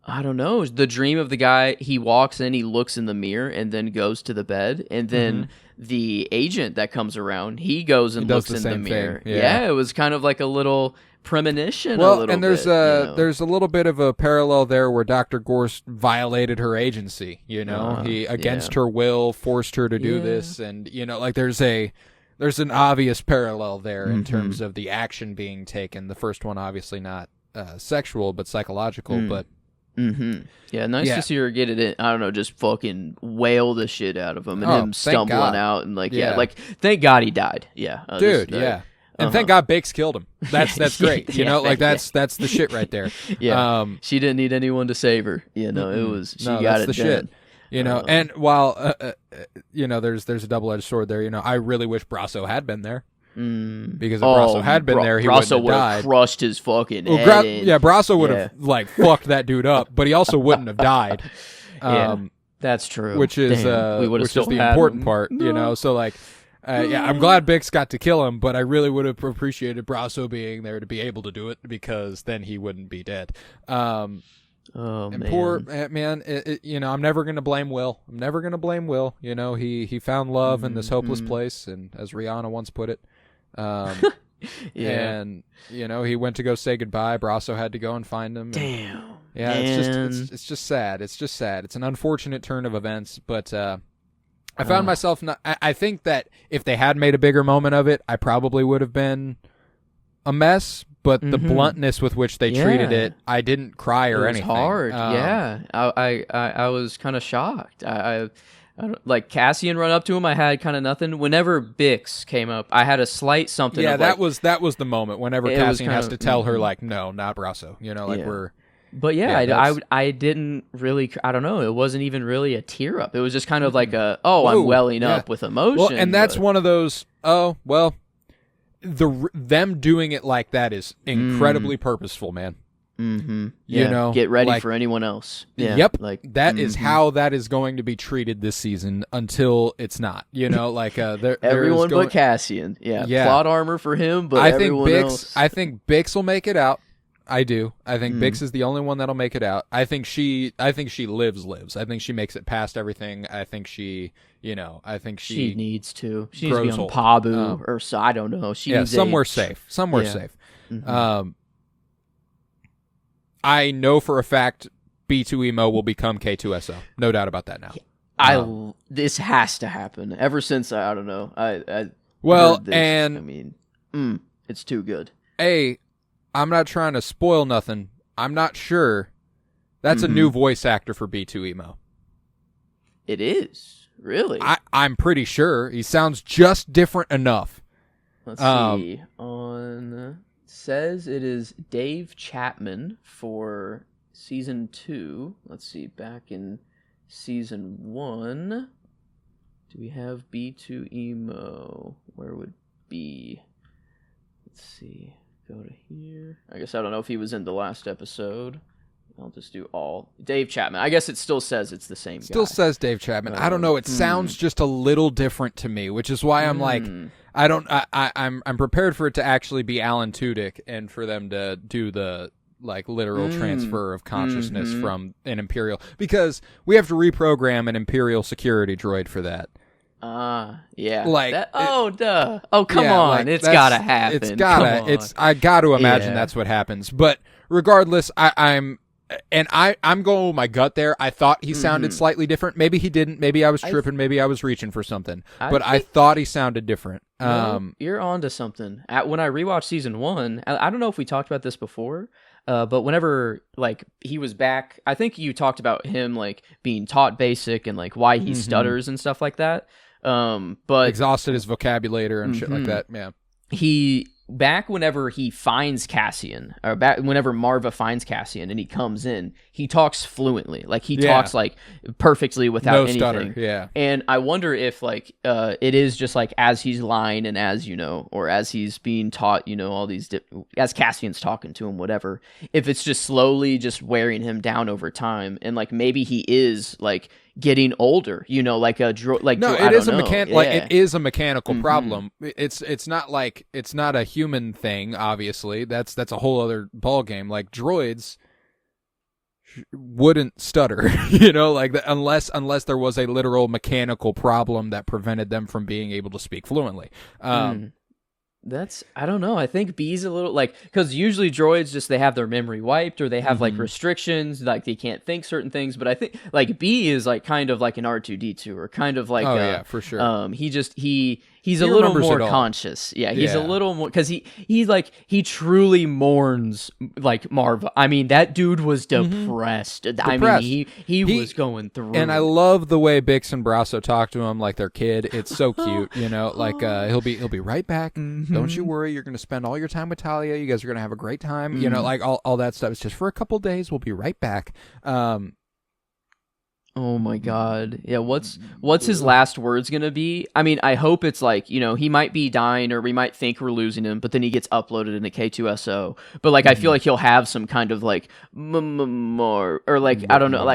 I don't know, the dream of the guy. He walks in, he looks in the mirror, and then goes to the bed, and then the agent that comes around, he goes and looks in the mirror. Yeah, it was kind of like a little premonition. And there's a little bit of a parallel there where Dr. Gorst violated her agency. He against her will forced her to do this, and like there's an obvious parallel there in terms of the action being taken. The first one obviously not sexual but psychological, but yeah, nice to see her get it in. I don't know, just fucking wail the shit out of him, and him stumbling out, and like like thank God he died. Dude, and thank God Bakes killed him. That's great. That's the shit right there. She didn't need anyone to save her. It was she got it the done. Shit. And while there's a double-edged sword there. I really wish Brasso had been there. Because if Brasso had been there, he Brasso would have died. Crushed his fucking head in. Brasso would have like fucked that dude up, but he also wouldn't have died. That's true. Which is the important part, So like, I'm glad Bix got to kill him, but I really would have appreciated Brasso being there to be able to do it, because then he wouldn't be dead. Poor man, I'm never gonna blame Will. He found love in this hopeless place, and as Rihanna once put it. And he went to go say goodbye. Brasso had to go and find him. Damn. Yeah, it's just sad. It's an unfortunate turn of events, but I found myself not. I think that if they had made a bigger moment of it, I probably would have been a mess. But the bluntness with which they treated it, I didn't cry or anything. It was hard. I was kind of shocked. I don't, like Cassian run up to him. I had kind of nothing. Whenever Bix came up, I had a slight something. Yeah, of that was the moment. Whenever Cassian has to tell her like, no, not Brasso. We're. But I didn't really. I don't know. It wasn't even really a tear up. It was just kind of like I'm welling up with emotion. Well, and that's one of those. Oh well. Them doing it like that is incredibly purposeful, man. Mm-hmm. Yeah. Get ready for anyone else. Yeah. Yep. That is how that is going to be treated this season until it's not. Everyone but Cassian. Yeah. Plot armor for him, but everyone else. I think Bix will make it out. I do. I think Bix is the only one that'll make it out. I think she lives. I think she makes it past everything. I think she needs to. She needs to be on Pabu or so. I don't know. She needs somewhere safe. Somewhere safe. I know for a fact B2EMO will become K2SO. No doubt about that now. This has to happen. Ever since I don't know. It's too good. I'm not trying to spoil nothing. I'm not sure. That's a new voice actor for B2EMO. It is. Really? I'm pretty sure. He sounds just different enough. Let's see. Says it is Dave Chapman for season 2. Let's see. Back in season 1, do we have B2EMO? Where would be? Let's see. Go to here. I guess I don't know if he was in the last episode. I'll just do all. Dave Chapman. I guess it still says it's the same guy. Still says Dave Chapman. I don't know. It sounds just a little different to me, which is why I'm like, I'm prepared for it to actually be Alan Tudyk and for them to do the literal transfer of consciousness from an Imperial, because we have to reprogram an Imperial security droid for that. Yeah. Duh. Oh, come on. It's gotta happen. I gotta imagine that's what happens. But regardless, I'm going with my gut there. I thought he sounded slightly different. Maybe he didn't. Maybe I was tripping. Maybe I was reaching for something. I thought he sounded different. You're onto something. When I rewatched season 1, I don't know if we talked about this before, but whenever he was back, I think you talked about him being taught basic and why he stutters and stuff like that. But exhausted his vocabulary and shit like that. Yeah. Back whenever he finds Cassian, or back whenever Marva finds Cassian and he comes in, he talks fluently. He talks perfectly without anything. Stutter. Yeah. And I wonder if it is just as he's lying and as or as he's being taught, all these as Cassian's talking to him, whatever. If it's just slowly just wearing him down over time, and maybe he is getting older, it is a mechanical problem. It's not a human thing, obviously. That's a whole other ball game. Droids wouldn't stutter, unless there was a literal mechanical problem that prevented them from being able to speak fluently. I don't know. I think B's a little because usually droids they have their memory wiped, or they have restrictions, they can't think certain things. But I think B is kind of like an R2D2, or kind of for sure. He's a little more conscious. Yeah, he's a little more, because he truly mourns Marva. I mean, that dude was depressed. I mean, he was going through. And I love the way Bix and Brasso talk to him like their kid. It's so cute, he'll be right back. Don't you worry, you're going to spend all your time with Talia. You guys are going to have a great time. All that stuff. It's just for a couple days. We'll be right back. Oh my God. Yeah, what's his last words gonna be? I mean, I hope it's he might be dying, or we might think we're losing him, but then he gets uploaded into K2SO. But I feel he'll have some kind of more, or I don't know,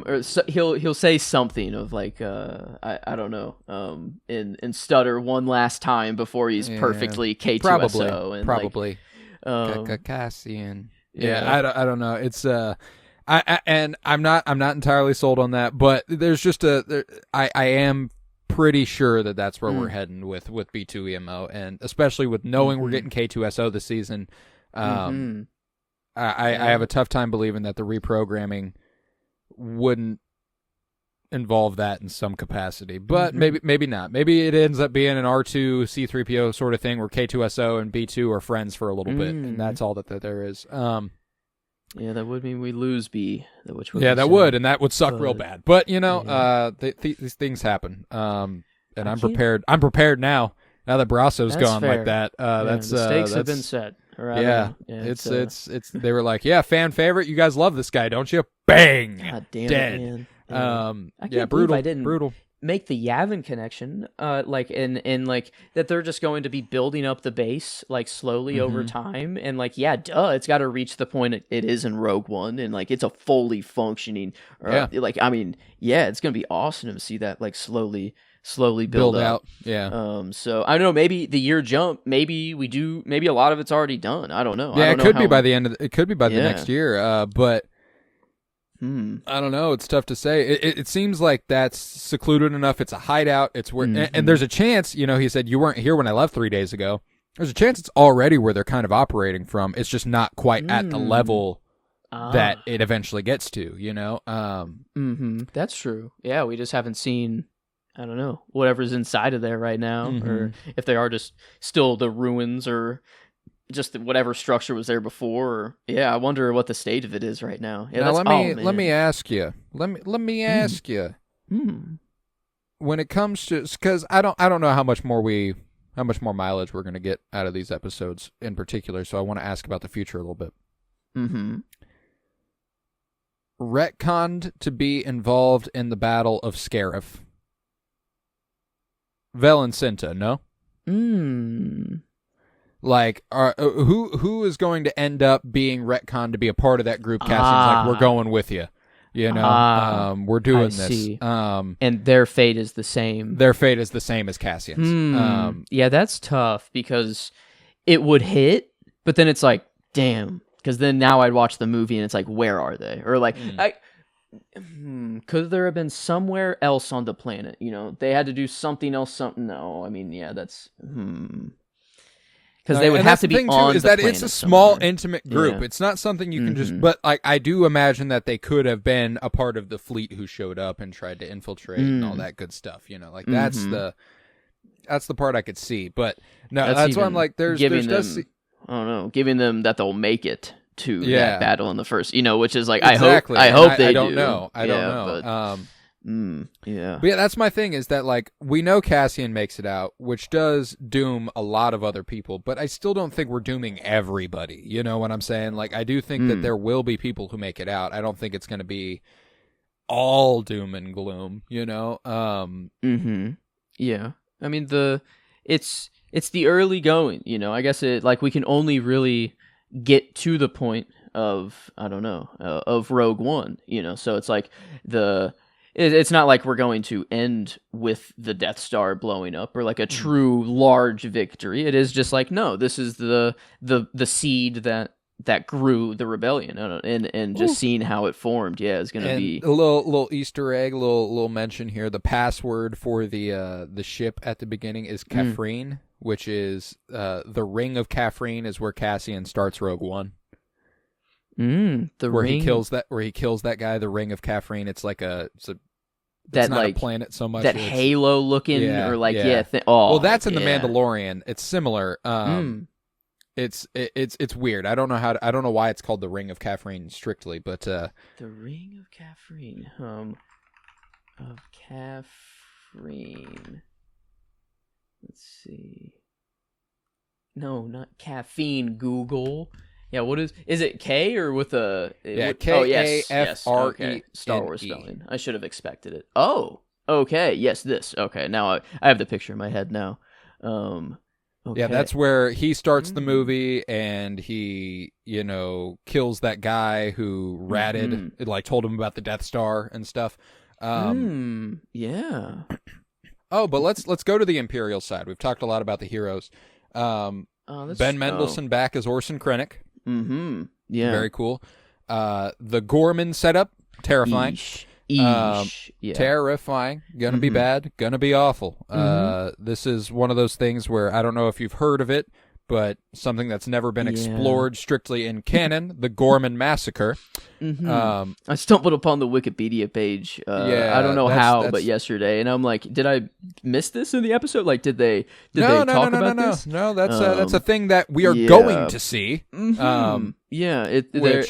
or he'll say something of I don't know, and stutter one last time before he's perfectly K2SO. Probably. Cassian. Yeah, I don't know. It's I'm not entirely sold on that, but there's just I am pretty sure that's where we're heading with B2EMO, and especially with knowing we're getting K2SO this season. I have a tough time believing that the reprogramming wouldn't involve that in some capacity, but maybe not. Maybe it ends up being an R2 C3PO sort of thing where K2SO and B2 are friends for a little bit, and that's all that there is. Yeah, that would mean we lose B. Which would that sad. would, and that would suck real bad. But these things happen, and I'm prepared. I'm prepared now. Now that Brasso's gone fair. like that, that's mistakes have been set. It's they were like, yeah, fan favorite. You guys love this guy, don't you? Bang, God damn dead. It, man. I can't believe I didn't brutal. make the Yavin connection, like that they're just going to be building up the base like slowly over time, and like it's got to reach the point it is in Rogue One, and like it's a fully functioning, it's gonna be awesome to see that like slowly build out. So I don't know, maybe the year jump, maybe a lot of it's already done. I don't know. It could be by the end of it could be by the next year, but I don't know. It's tough to say. It seems like that's secluded enough. It's a hideout. It's where, and there's a chance. He said you weren't here when I left 3 days ago. There's a chance it's already where they're kind of operating from. It's just not quite at the level that it eventually gets to. That's true. Yeah, we just haven't seen. I don't know whatever's inside of there right now, or if they are just still the ruins or. Just whatever structure was there before. I wonder what the state of it is right now. Now let me ask you. Let me ask you. When it comes to, because I don't know how much more mileage we're going to get out of these episodes in particular. So I want to ask about the future a little bit. Retconned to be involved in the Battle of Scarif. Vel and Cinta, no? Like, who is going to end up being retconned to be a part of that group? Cassian's like, we're going with you. We're doing this. See. And their fate is the same. Their fate is the same as Cassian's. That's tough because it would hit, but then it's like, damn. Because then now I'd watch the movie and it's like, where are they? Or like, could there have been somewhere else on the planet? They had to do something else. No, I mean, that's. Because they would have to be on the planet. It's a small, intimate group. It's not something you can just. But I do imagine that they could have been a part of the fleet who showed up and tried to infiltrate and all that good stuff. That's the part I could see. But no, that's why I'm like, there's I don't know, giving them that they'll make it to that battle in the first, which is like exactly. I hope they I do. don't know. I don't know. But, But that's my thing is that like we know Cassian makes it out, which does doom a lot of other people, but I still don't think we're dooming everybody. You know what I'm saying? Like I do think that there will be people who make it out. I don't think it's going to be all doom and gloom. Yeah. I mean it's the early going. I guess we can only really get to the point of of Rogue One. So it's like it's not like we're going to end with the Death Star blowing up or like a true large victory. It is just like, no, this is the seed that grew the rebellion, and just seeing how it formed. Is going to be a little Easter egg, little mention here. The password for the ship at the beginning is Kafrene, which is the ring of Kafrene is where Cassian starts Rogue One. He kills that guy, the ring of Kafrene. It's like it's not a planet so much. That halo looking or like well, that's in the Mandalorian. It's similar. It's weird. I don't know why it's called the ring of Kafrene strictly, but the ring of Kafrene. Of Kafrene. Let's see. No, not caffeine. Google. Yeah, what is it K or with a... K-A-F-R-E-N-E. Okay. Star Wars spelling. I should have expected it. Oh, okay. Yes, this. Okay, now I have the picture in my head now. Okay. Yeah, that's where he starts the movie and he, kills that guy who ratted, told him about the Death Star and stuff. Yeah. Oh, but let's go to the Imperial side. We've talked a lot about the heroes. Ben Mendelsohn back as Orson Krennic. Yeah. Very cool. The Gorman setup, terrifying. Terrifying. Gonna be bad. Gonna be awful. This is one of those things where I don't know if you've heard of it, but something that's never been explored strictly in canon, the Gorman Massacre. I stumbled upon the Wikipedia page. I don't know how, but yesterday, and I'm like, did I miss this in the episode? Like, did they talk about this? No, that's a thing that we are going to see. I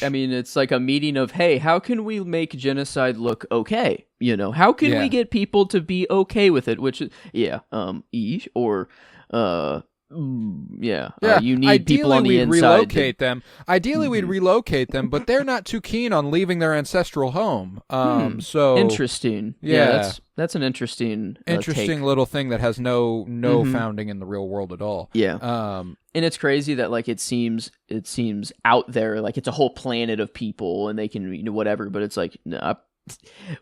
mean, it's like a meeting of, hey, how can we make genocide look okay? You know, how can we get people to be okay with it? Which is, you need people on the inside. Ideally, we'd relocate them, but they're not too keen on leaving their ancestral home. So interesting. Yeah, that's an interesting take. Little thing that has no founding in the real world at all. Yeah. And it's crazy that like it seems out there, like it's a whole planet of people and they can whatever, but it's like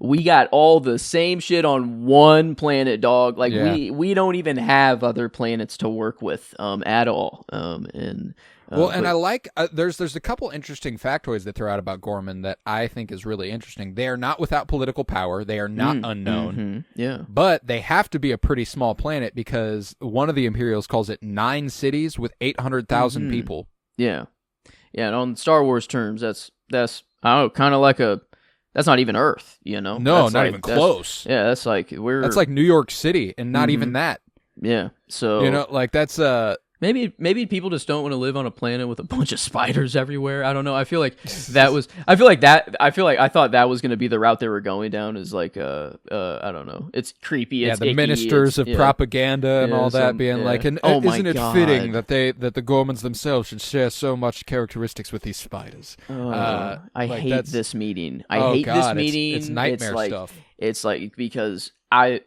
we got all the same shit on one planet, dog. Like we don't even have other planets to work with at all. And I like there's a couple interesting factoids that throw out about Gorman that I think is really interesting. They are not without political power. They are not unknown. But they have to be a pretty small planet because one of the Imperials calls it 9 cities with 800,000 people. Yeah. Yeah, and on Star Wars terms, that's I don't know, kind of like that's not even Earth, you know? No, that's not even close. Yeah, that's like that's like New York City, and not even that. Yeah, so you know, like that's maybe people just don't want to live on a planet with a bunch of spiders everywhere. I don't know. I thought that was going to be the route they were going down. Is like I don't know. It's creepy. It's the icky, ministers of propaganda and all that being like, and isn't it fitting that the Gormans themselves should share so much characteristics with these spiders? I hate this meeting. This meeting. It's nightmare stuff. It's like because I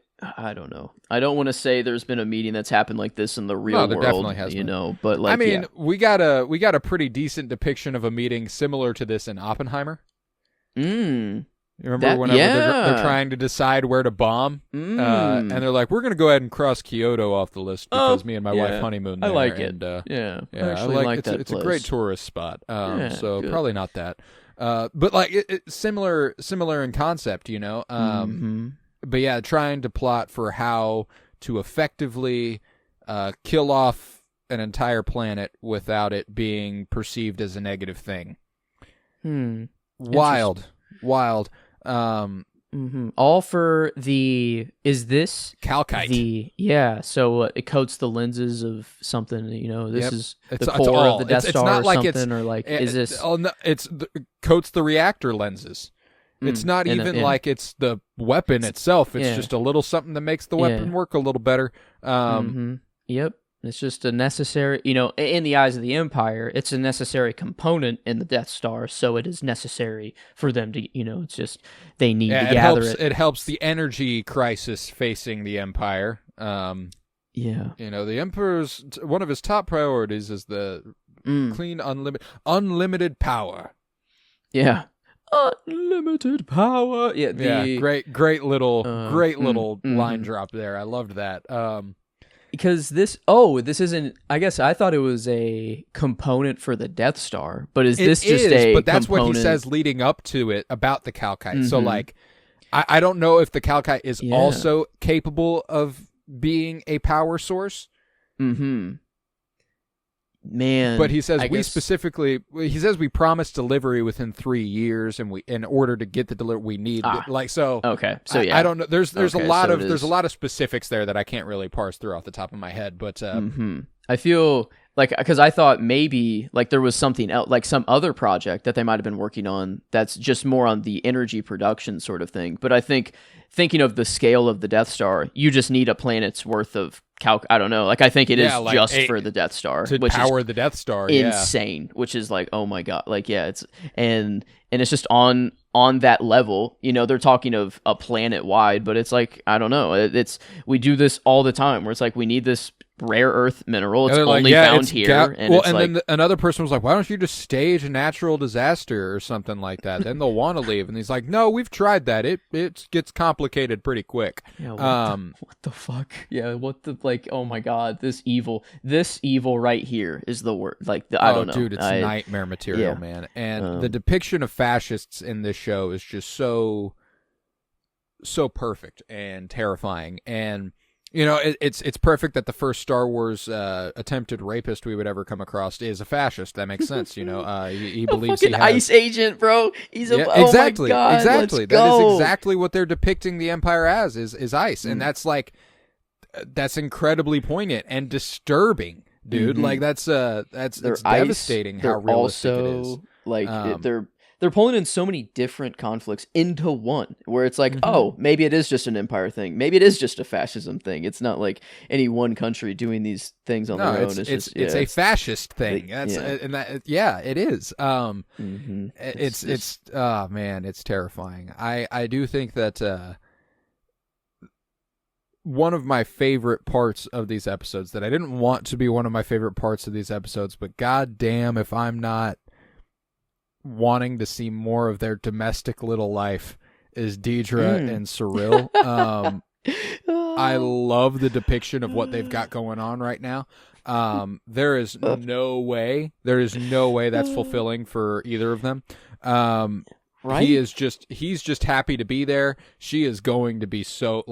don't know. I don't want to say there's been a meeting that's happened like this in the real world. Definitely has been. Know, but like, I mean, we got a pretty decent depiction of a meeting similar to this in Oppenheimer. You remember whenever they're trying to decide where to bomb, and they're like, "We're going to go ahead and cross Kyoto off the list because me and my wife honeymoon there." I like it. And, I like that. It's a great tourist spot. So good. probably not that. But like similar in concept, you know. But yeah, trying to plot for how to effectively kill off an entire planet without it being perceived as a negative thing. Wild. All for is this calcite? So it coats the lenses of something. You know, this is it's the core of the Death Star, not or like something, or like is this? Oh no, coats the reactor lenses. It's not even like it's the weapon itself. It's just a little something that makes the weapon work a little better. Yep. It's just a necessary, in the eyes of the Empire, it's a necessary component in the Death Star, so it is necessary for them to, it's just, they need to gather it. It helps the energy crisis facing the Empire. The Emperor's, one of his top priorities is the clean, unlimited power. Yeah. Unlimited power. Great little line drop there. I loved that. Because this isn't. I guess I thought it was a component for the Death Star, but is this just a? But that's component? What he says leading up to it about the Calcite. So like, I don't know if the Calcite is also capable of being a power source. Man, but he says he says we promised delivery within 3 years, and in order to get the delivery we need okay, so I don't know. There's a lot of specifics there that I can't really parse through off the top of my head, but I feel like, because I thought maybe like there was something else, like some other project that they might have been working on that's just more on the energy production sort of thing. But I think thinking of the scale of the Death Star, you just need a planet's worth of I don't know. Like, I think it is like just for the Death Star to power the Death Star. Insane, which is like, oh my god, like it's and it's just on that level. They're talking of a planet wide, but it's like, I don't know. We do this all the time where it's like we need this rare earth mineral. It's only found here. Then another person was like, why don't you just stage a natural disaster or something like that? Then they'll want to leave. And he's like, no, we've tried that. It gets complicated pretty quick. Yeah, what the fuck? Yeah, oh my god, this evil right here is the word. Like, I don't know. Dude, it's nightmare material, man. And the depiction of fascists in this show is just so perfect and terrifying. And it's perfect that the first Star Wars attempted rapist we would ever come across is a fascist. That makes sense. He believes he fucking has ICE agent, bro. He's a exactly, oh my God, exactly. Let's That go. is exactly what they're depicting the Empire as is ICE, and that's incredibly poignant and disturbing, dude. Like that's devastating how realistic it is. Like they're pulling in so many different conflicts into one, where it's like, oh, maybe it is just an empire thing, maybe it is just a fascism thing. It's not like any one country doing these things on their own. It's a fascist thing. It is. It's oh man, it's terrifying. I do think that one of my favorite parts of these episodes that I didn't want to be one of my favorite parts of these episodes, but god damn if I'm not wanting to see more of their domestic little life, is Deidre and Cyril. I love the depiction of what they've got going on right now. There is no way that's fulfilling for either of them. Right? He's just happy to be there. She is going to be so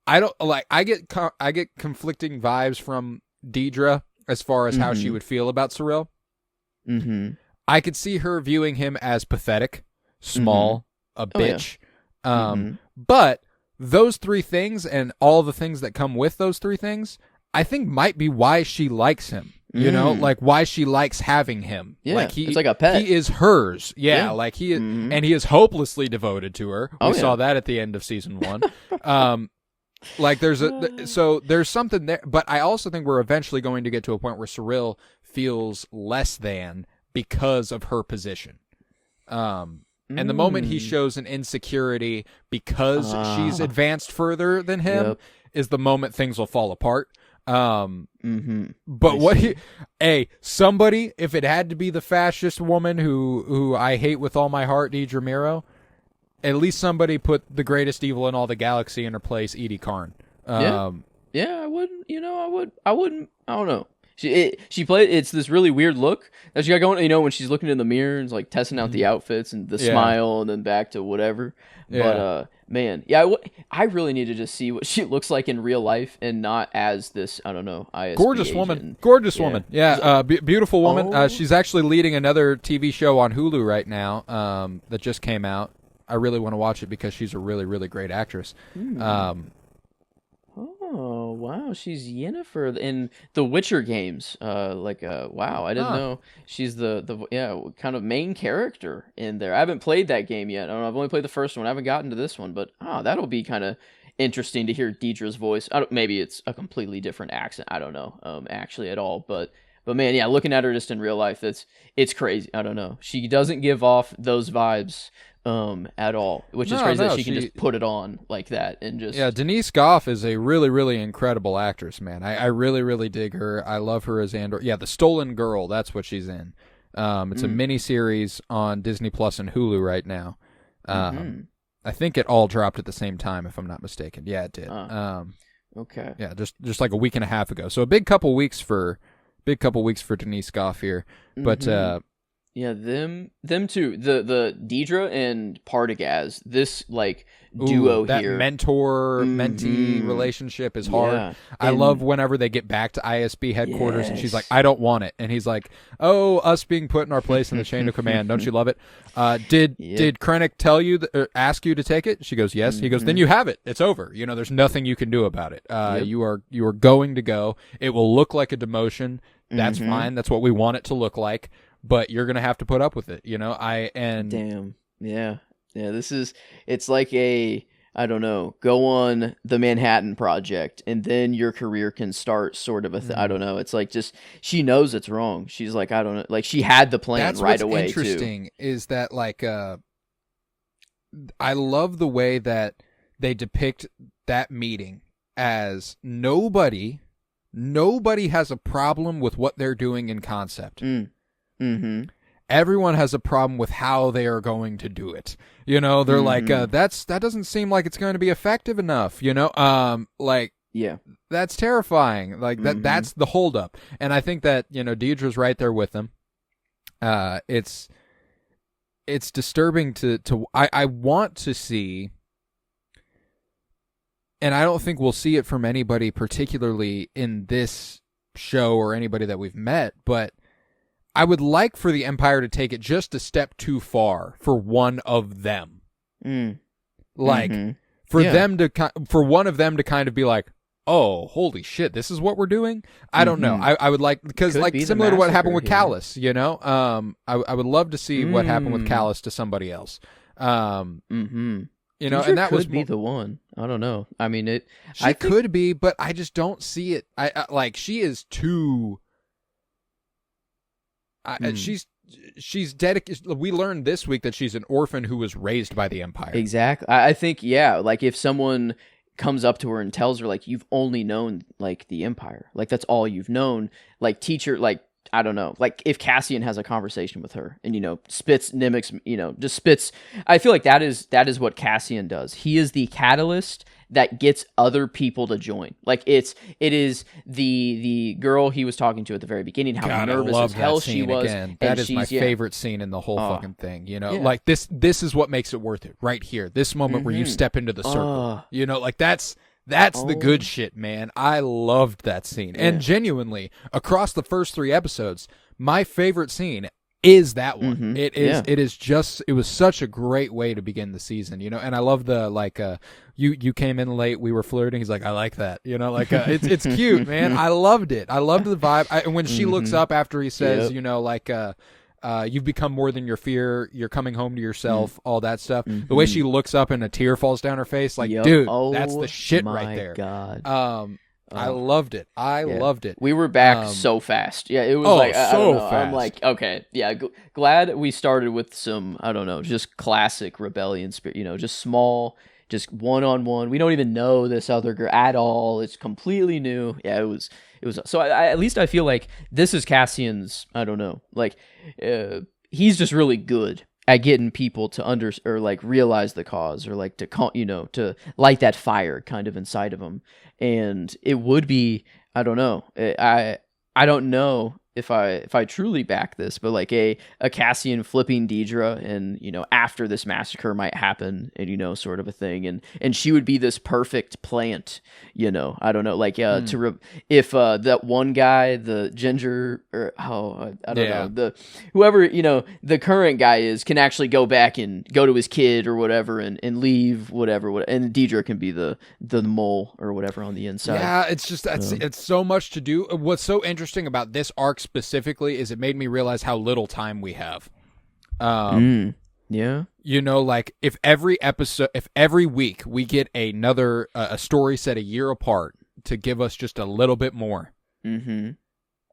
I get conflicting vibes from Deidre as far as how she would feel about Cyril. I could see her viewing him as pathetic, small, a bitch. But those three things and all the things that come with those three things, I think might be why she likes him. Like why she likes having him. Yeah, like it's like a pet. He is hers. Yeah. Like he is, and he is hopelessly devoted to her. We saw that at the end of season 1. Like there's something there, but I also think we're eventually going to get to a point where Cyril feels less than because of her position. And the moment he shows an insecurity because she's advanced further than him is the moment things will fall apart. But somebody, if it had to be the fascist woman who I hate with all my heart, Deidre Miro, at least somebody put the greatest evil in all the galaxy in her place, Edie Karn. I wouldn't. I wouldn't. I don't know. She played. It's this really weird look that she got going. When she's looking in the mirror and like testing out the outfits and the smile, and then back to whatever. But man, I really need to just see what she looks like in real life and not as this. I don't know. ISB gorgeous woman. Yeah, beautiful woman. Oh. She's actually leading another TV show on Hulu right now. That just came out. I really want to watch it because she's a really, really great actress. Oh wow, she's Yennefer in the Witcher games. Wow, I didn't know she's the kind of main character in there. I haven't played that game yet. I don't know, I've only played the first one. I haven't gotten to this one, but that'll be kind of interesting to hear Deidre's voice. Maybe it's a completely different accent. I don't know, actually at all. But man, yeah, looking at her just in real life, it's crazy. I don't know. She doesn't give off those vibes at all, which is crazy that she can just put it on like that and just... Yeah, Denise Goff is a really, really incredible actress, man. I really, really dig her. I love her as Andor. Yeah, The Stolen Girl, that's what she's in. It's a mini-series on Disney Plus and Hulu right now. I think it all dropped at the same time, if I'm not mistaken. Yeah, it did. Okay. Yeah, just like a week and a half ago. So a big couple weeks for Denise Goff here. But... Yeah, them too. The Deidre and Partagaz, this duo that here. Mentor-mentee relationship is hard. Yeah. I love whenever they get back to ISB headquarters and she's like, I don't want it. And he's like, oh, us being put in our place in the chain of command. Don't you love it? Did Krennic tell you or ask you to take it? She goes, yes. He goes, then you have it. It's over. There's nothing you can do about it. You are going to go. It will look like a demotion. That's fine. That's what we want it to look like. But you're gonna have to put up with it, Damn, yeah. It's like I don't know, go on the Manhattan Project, and then your career can start. Sort of I don't know. It's like just she knows it's wrong. She's like, I don't know, like she had the plan right away. What's interesting is that I love the way that they depict that meeting as nobody has a problem with what they're doing in concept. Everyone has a problem with how they are going to do it. They're like, that doesn't seem like it's going to be effective enough. That's terrifying. That's the holdup. And I think that Deidre's right there with them. It's disturbing to I want to see and I don't think we'll see it from anybody particularly in this show or anybody that we've met, but I would like for the Empire to take it just a step too far for one of them. Like, for one of them to kind of be like, oh, holy shit, this is what we're doing? I don't know. I would like, because Could like be the similar to what happened with massacre here. Callus, you know? I would love to see what happened with Callus to somebody else. You know, Deidre and that could was be the one. I don't know. I mean, She could be, but I just don't see it. I like, she is too. She's dedicated. We learned this week that she's an orphan who was raised by the Empire. Exactly. I think, yeah, like if someone comes up to her and tells her, like, you've only known, like, the Empire, like, that's all you've known, like, teacher, like, I don't know, like, if Cassian has a conversation with her and, you know, mimics, you know, just spits, I feel like that is what Cassian does. He is the catalyst that gets other people to join. Like, it is the girl he was talking to at the very beginning, how nervous as hell she was. Again. That is my favorite scene in the whole fucking thing. You know, like this is what makes it worth it right here. This moment where you step into the circle. You know, like that's the good shit, man. I loved that scene. And genuinely, across the first 3 episodes, my favorite scene is that one. It was such a great way to begin the season, you know. And I love the like you came in late, we were flirting. He's like, I like that, you know, like it's cute, man. I loved it. I loved the vibe. And when she looks up after he says, you know, like you've become more than your fear, you're coming home to yourself, all that stuff. The way she looks up and a tear falls down her face, like, dude, that's the shit right there. God. I loved it. I loved it. We were back so fast. Yeah, it was like I don't know. fast. I'm like, okay, yeah, glad we started with some, I don't know, just classic rebellion spirit, you know, just small, just one-on-one. We don't even know this other girl at all. It's completely new. Yeah, it was so I at least I feel like this is Cassian's, I don't know, like he's just really good at getting people to or like realize the cause, or like to you know, to light that fire kind of inside of them. And it would be, I don't know, I don't know if I truly back this, but like a Cassian flipping Deidre, and, you know, after this massacre might happen, and, you know, sort of a thing, and she would be this perfect plant, you know, I don't know, like if that one guy, the ginger, or I don't know, the whoever, you know, the current guy can actually go back and go to his kid or whatever, and leave whatever, and Deidre can be the mole or whatever on the inside. Yeah, it's just it's so much to do. What's so interesting about this arc specifically is it made me realize how little time we have. Yeah. You know, like if every week we get another a story set a year apart to give us just a little bit more.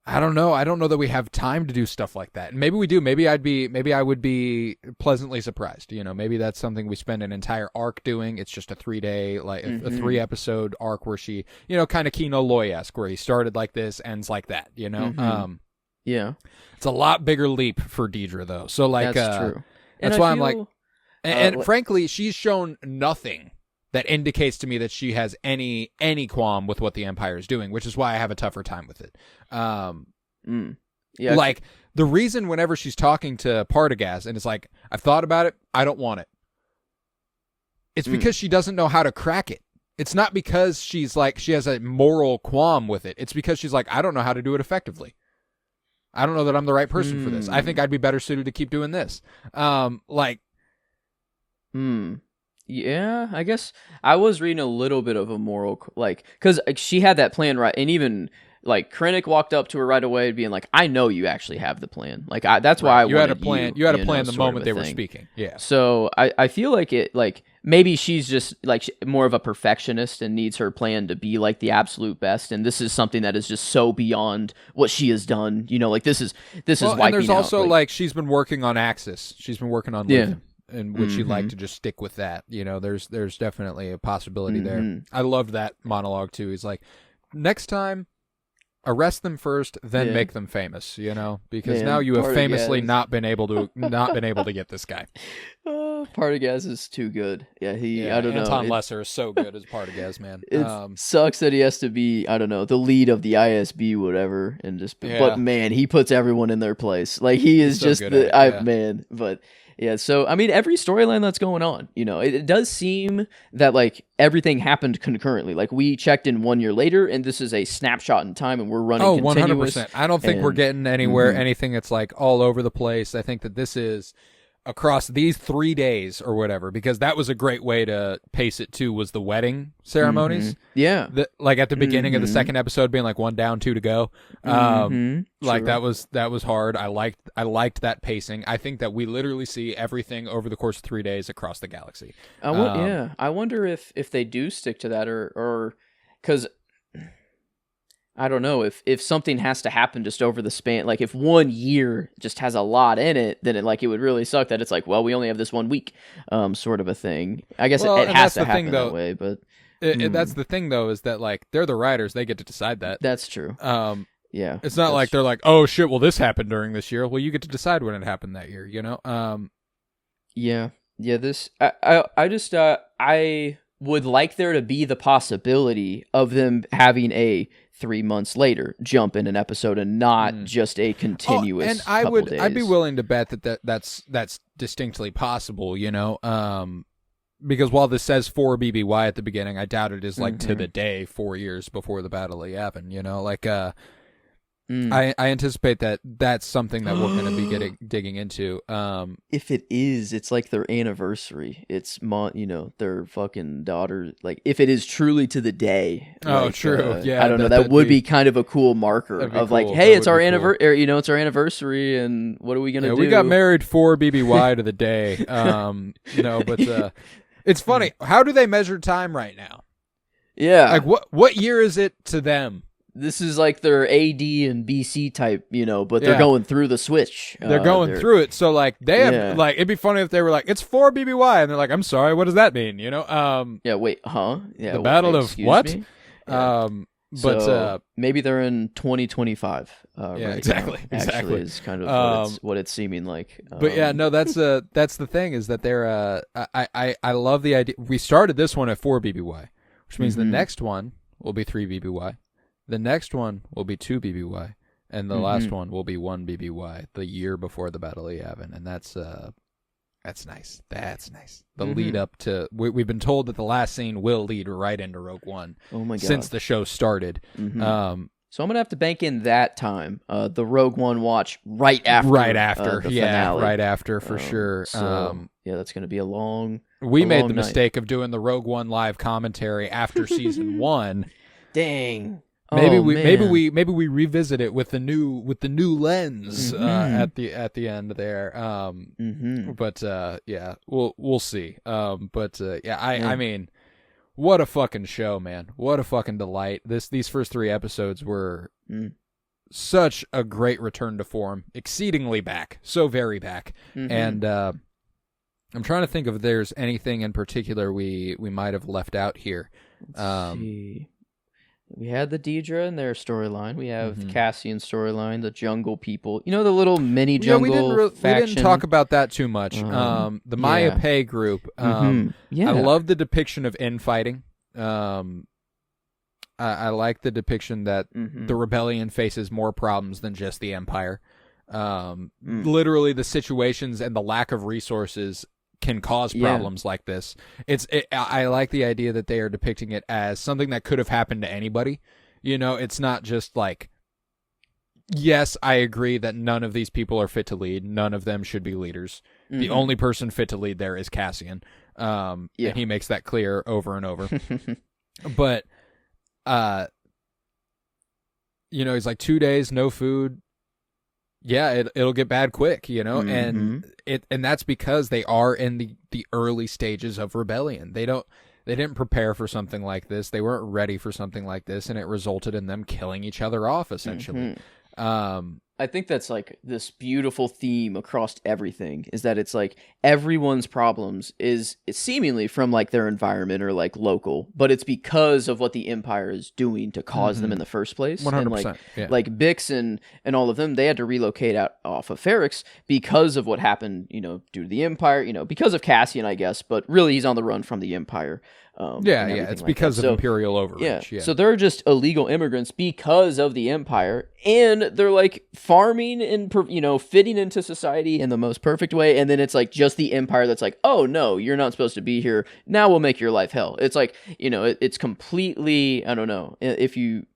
I don't know that we have time to do stuff like that. And maybe we do. Maybe I would be pleasantly surprised. You know, maybe that's something we spend an entire arc doing. It's just a 3-day, like a 3-episode arc where she, you know, kind of Kino Loy-esque, where he started like this, ends like that, you know? Yeah. It's a lot bigger leap for Deidre, though. So, like, that's true. That's why I'm like, and frankly, she's shown nothing that indicates to me that she has any qualm with what the Empire is doing, which is why I have a tougher time with it. Yeah. Like, the reason whenever she's talking to Partagaz and it's like, I've thought about it, I don't want it. It's because she doesn't know how to crack it. It's not because she's like, she has a moral qualm with it. It's because she's like, I don't know how to do it effectively. I don't know that I'm the right person for this. I think I'd be better suited to keep doing this. Yeah, I guess I was reading a little bit of a moral, like, because she had that plan, right? And even like Krennic walked up to her right away, being like, "I know you actually have the plan." Like, that's why I you wanted had a plan. You had a plan the moment they were speaking. Yeah. So I feel like it, like maybe she's just like more of a perfectionist and needs her plan to be like the absolute best. And this is something that is just so beyond what she has done. You know, like this is wiping and there's out, also like she's been working on Axis. She's been working on Living. And would she like to just stick with that? You know, there's definitely a possibility there. I loved that monologue too. He's like, next time, arrest them first, then make them famous. You know, because now you have famously not been able to get this guy. Partagaz is too good. Yeah, I don't know. Anton Lesser is so good as Partagaz, man. It sucks that he has to be, I don't know, the lead of the ISB, whatever, and just. But man, he puts everyone in their place. Like he is just man. But Yeah, so I mean, every storyline that's going on, it does seem that like everything happened concurrently. Like we checked in 1 year later, and this is a snapshot in time, and we're running continuous. 100%. I don't think we're getting anywhere, anything that's like all over the place. I think that this is across these 3 days or whatever, because that was a great way to pace it too, was the wedding ceremonies. Yeah. Like at the beginning of the second episode being like 1 down, 2 to go. Like that was hard. I liked that pacing. I think that we literally see everything over the course of 3 days across the galaxy. I wonder if they do stick to that or because I don't know if something has to happen just over the span, like if 1 year just has a lot in it, then it would really suck that it's like, well, we only have this 1 week, sort of a thing. I guess it has to happen that way, but that's the thing though, is that like they're the writers, they get to decide that. That's true. Yeah, it's not like they're like, oh shit, well this happened during this year. Well, you get to decide when it happened that year, Yeah. This I would like there to be the possibility of them having a 3 months later jump in an episode and not just a continuous. And I'd be willing to bet that's distinctly possible, because while this says 4 BBY at the beginning, I doubt it is like to the day 4 years before the Battle of Yavin, I anticipate that that's something that we're going to be digging into. If it is, it's like their anniversary. It's their fucking daughter. Like if it is truly to the day. Oh, true. Yeah, I don't know. That would be kind of a cool marker of like, hey, it's our anniversary. It's our anniversary, and what are we gonna do? We got married 4 BBY to the day. But it's funny. How do they measure time right now? Yeah. Like what year is it to them? This is like their AD and BC type, but they're going through the switch. They're going through it. So like they have like, it'd be funny if they were like, it's 4 BBY, and they're like, I'm sorry, what does that mean? Yeah, wait, huh? Yeah. The battle of what? Yeah. But maybe they're in 2025. Right exactly. Now, exactly. Is kind of what it's seeming like. But yeah, no, that's the thing, is that they're I love the idea. We started this one at 4 BBY, which means the next one will be 3 BBY. The next one will be 2 BBY, and the last one will be 1 BBY, the year before the Battle of Yavin, and that's nice. That's nice. The lead up to we've been told that the last scene will lead right into Rogue One. Oh my god! Since the show started, so I'm gonna have to bank in that time, the Rogue One watch right after, the finale. Right after for sure. So, that's gonna be a long. We made the mistake of doing the Rogue One live commentary after season 1. Dang. Maybe we revisit it with the new lens at the end there. But we'll see. I mean, what a fucking show, man! What a fucking delight. These first 3 episodes were such a great return to form, exceedingly back, so very back. And I'm trying to think if there's anything in particular we might have left out here. Let's see. We had the Deidre and their storyline. We have Cassian's storyline, the jungle people. The little mini jungle faction. We didn't talk about that too much. The Maya Pei group. I love the depiction of infighting. I like the depiction that the rebellion faces more problems than just the Empire. Literally, the situations and the lack of resources can cause problems like this. I like the idea that they are depicting it as something that could have happened to anybody. It's not just like, yes, I agree that none of these people are fit to lead. None of them should be leaders. The only person fit to lead there is Cassian. And he makes that clear over and over. But, he's like 2 days, no food. Yeah, it'll get bad quick, and that's because they are in the early stages of rebellion. They didn't prepare for something like this. They weren't ready for something like this, and it resulted in them killing each other off, essentially. I think that's like this beautiful theme across everything, is that it's like everyone's problems is seemingly from like their environment or like local, but it's because of what the Empire is doing to cause them in the first place. 100%. And like Bix and all of them, they had to relocate out off of Ferrix because of what happened, due to the Empire, because of Cassian, I guess, but really he's on the run from the Empire. It's because of Imperial overreach. So they're just illegal immigrants because of the Empire, and they're like farming and fitting into society in the most perfect way, and then it's like just the Empire that's like, oh no, you're not supposed to be here, now we'll make your life hell. It's like, it's completely, I don't know, if you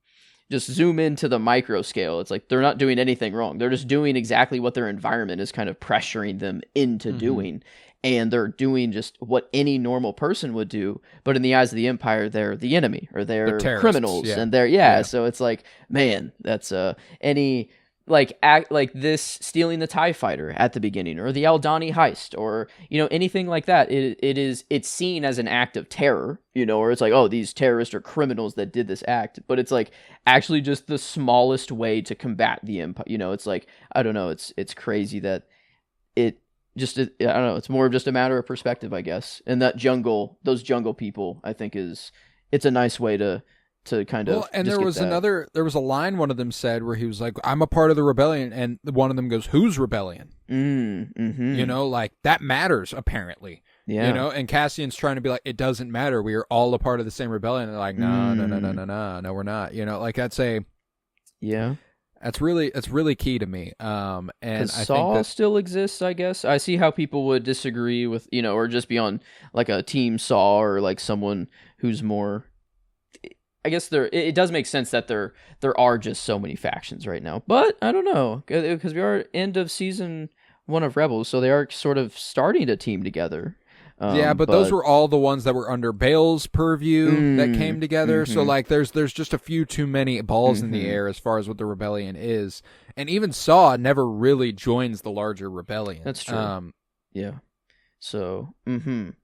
just zoom into the micro scale, it's like they're not doing anything wrong, they're just doing exactly what their environment is kind of pressuring them into doing, and they're doing just what any normal person would do, but in the eyes of the Empire, they're the enemy, or they're criminals, and they're so it's like, man, that's any act like this, stealing the TIE fighter at the beginning, or the Aldani heist, or anything like that. It's seen as an act of terror, or it's like, oh, these terrorists are criminals that did this act, but it's like actually just the smallest way to combat the Empire. It's like, I don't know, it's crazy that I don't know, it's more of just a matter of perspective, I guess. And those jungle people, I think it's a nice way to kind of. Well, and there was a line one of them said where he was like, I'm a part of the rebellion, and one of them goes, whose rebellion? Like that matters apparently. Yeah. And Cassian's trying to be like, it doesn't matter, we are all a part of the same rebellion. And they're like, no, we're not. Like that's That's really key to me. And I Saw think that still exists, I guess. I see how people would disagree with, or just be on like a team Saw, or like someone who's more. I guess it does make sense that there are just so many factions right now. But I don't know, because we are end of season 1 of Rebels, so they are sort of starting to team together. But those were all the ones that were under Bale's purview that came together. So like there's just a few too many balls in the air as far as what the rebellion is. And even Saw never really joins the larger rebellion. That's true. Yeah. So,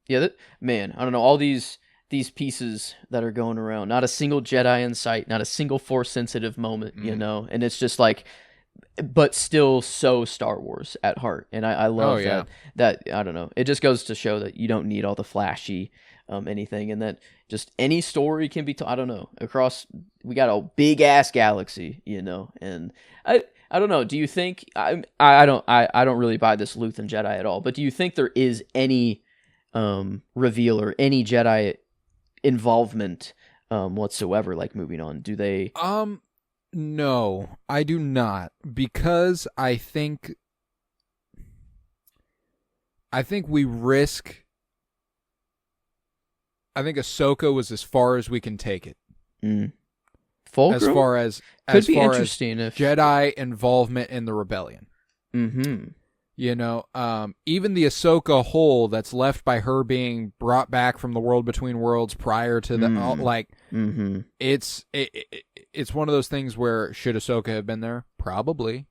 yeah, man, I don't know, all these pieces that are going around, not a single Jedi in sight, not a single Force sensitive moment, and it's just like, but still so Star Wars at heart. And I love that I don't know, it just goes to show that you don't need all the flashy anything, and that just any story can be I don't know, across, we got a big ass galaxy, and I don't know, do you think, I don't really buy this Luthen Jedi at all, but do you think there is any reveal or any Jedi involvement whatsoever, like moving on? Do they No, I do not, because I think we risk. I think Ahsoka was as far as we can take it. Fulcrum? As far as interesting if Jedi involvement in the rebellion. Even the Ahsoka hole that's left by her being brought back from the world between worlds prior to the it's one of those things where, should Ahsoka have been there? Probably.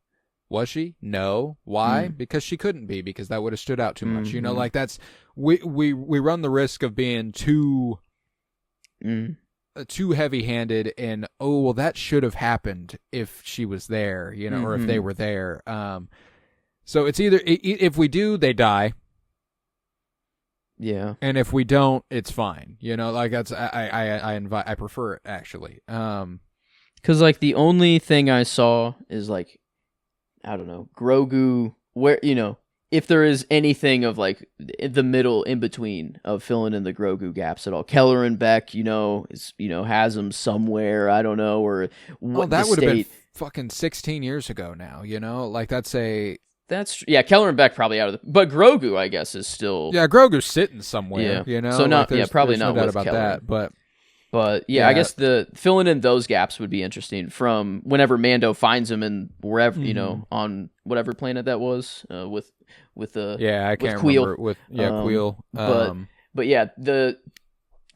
Was she? No. Why? Because she couldn't be, because that would have stood out too much. Like that's we run the risk of being too heavy-handed in, oh well, that should have happened if she was there, or if they were there. So it's either, if we do, they die. Yeah. And if we don't, it's fine. Like that's, I prefer it, actually. Because like the only thing I saw is like, I don't know, Grogu, where, if there is anything of like the middle in between of filling in the Grogu gaps at all. Keller and Beck, has them somewhere, I don't know, or what that would have been fucking 16 years ago now, like that's Keller and Beck probably out of but Grogu, I guess, is still Grogu's sitting somewhere, So not probably there's not no doubt with about Keller. that, but I guess the filling in those gaps would be interesting from whenever Mando finds him in wherever, on whatever planet that was, with the I can't Queel. remember with Queel. But yeah,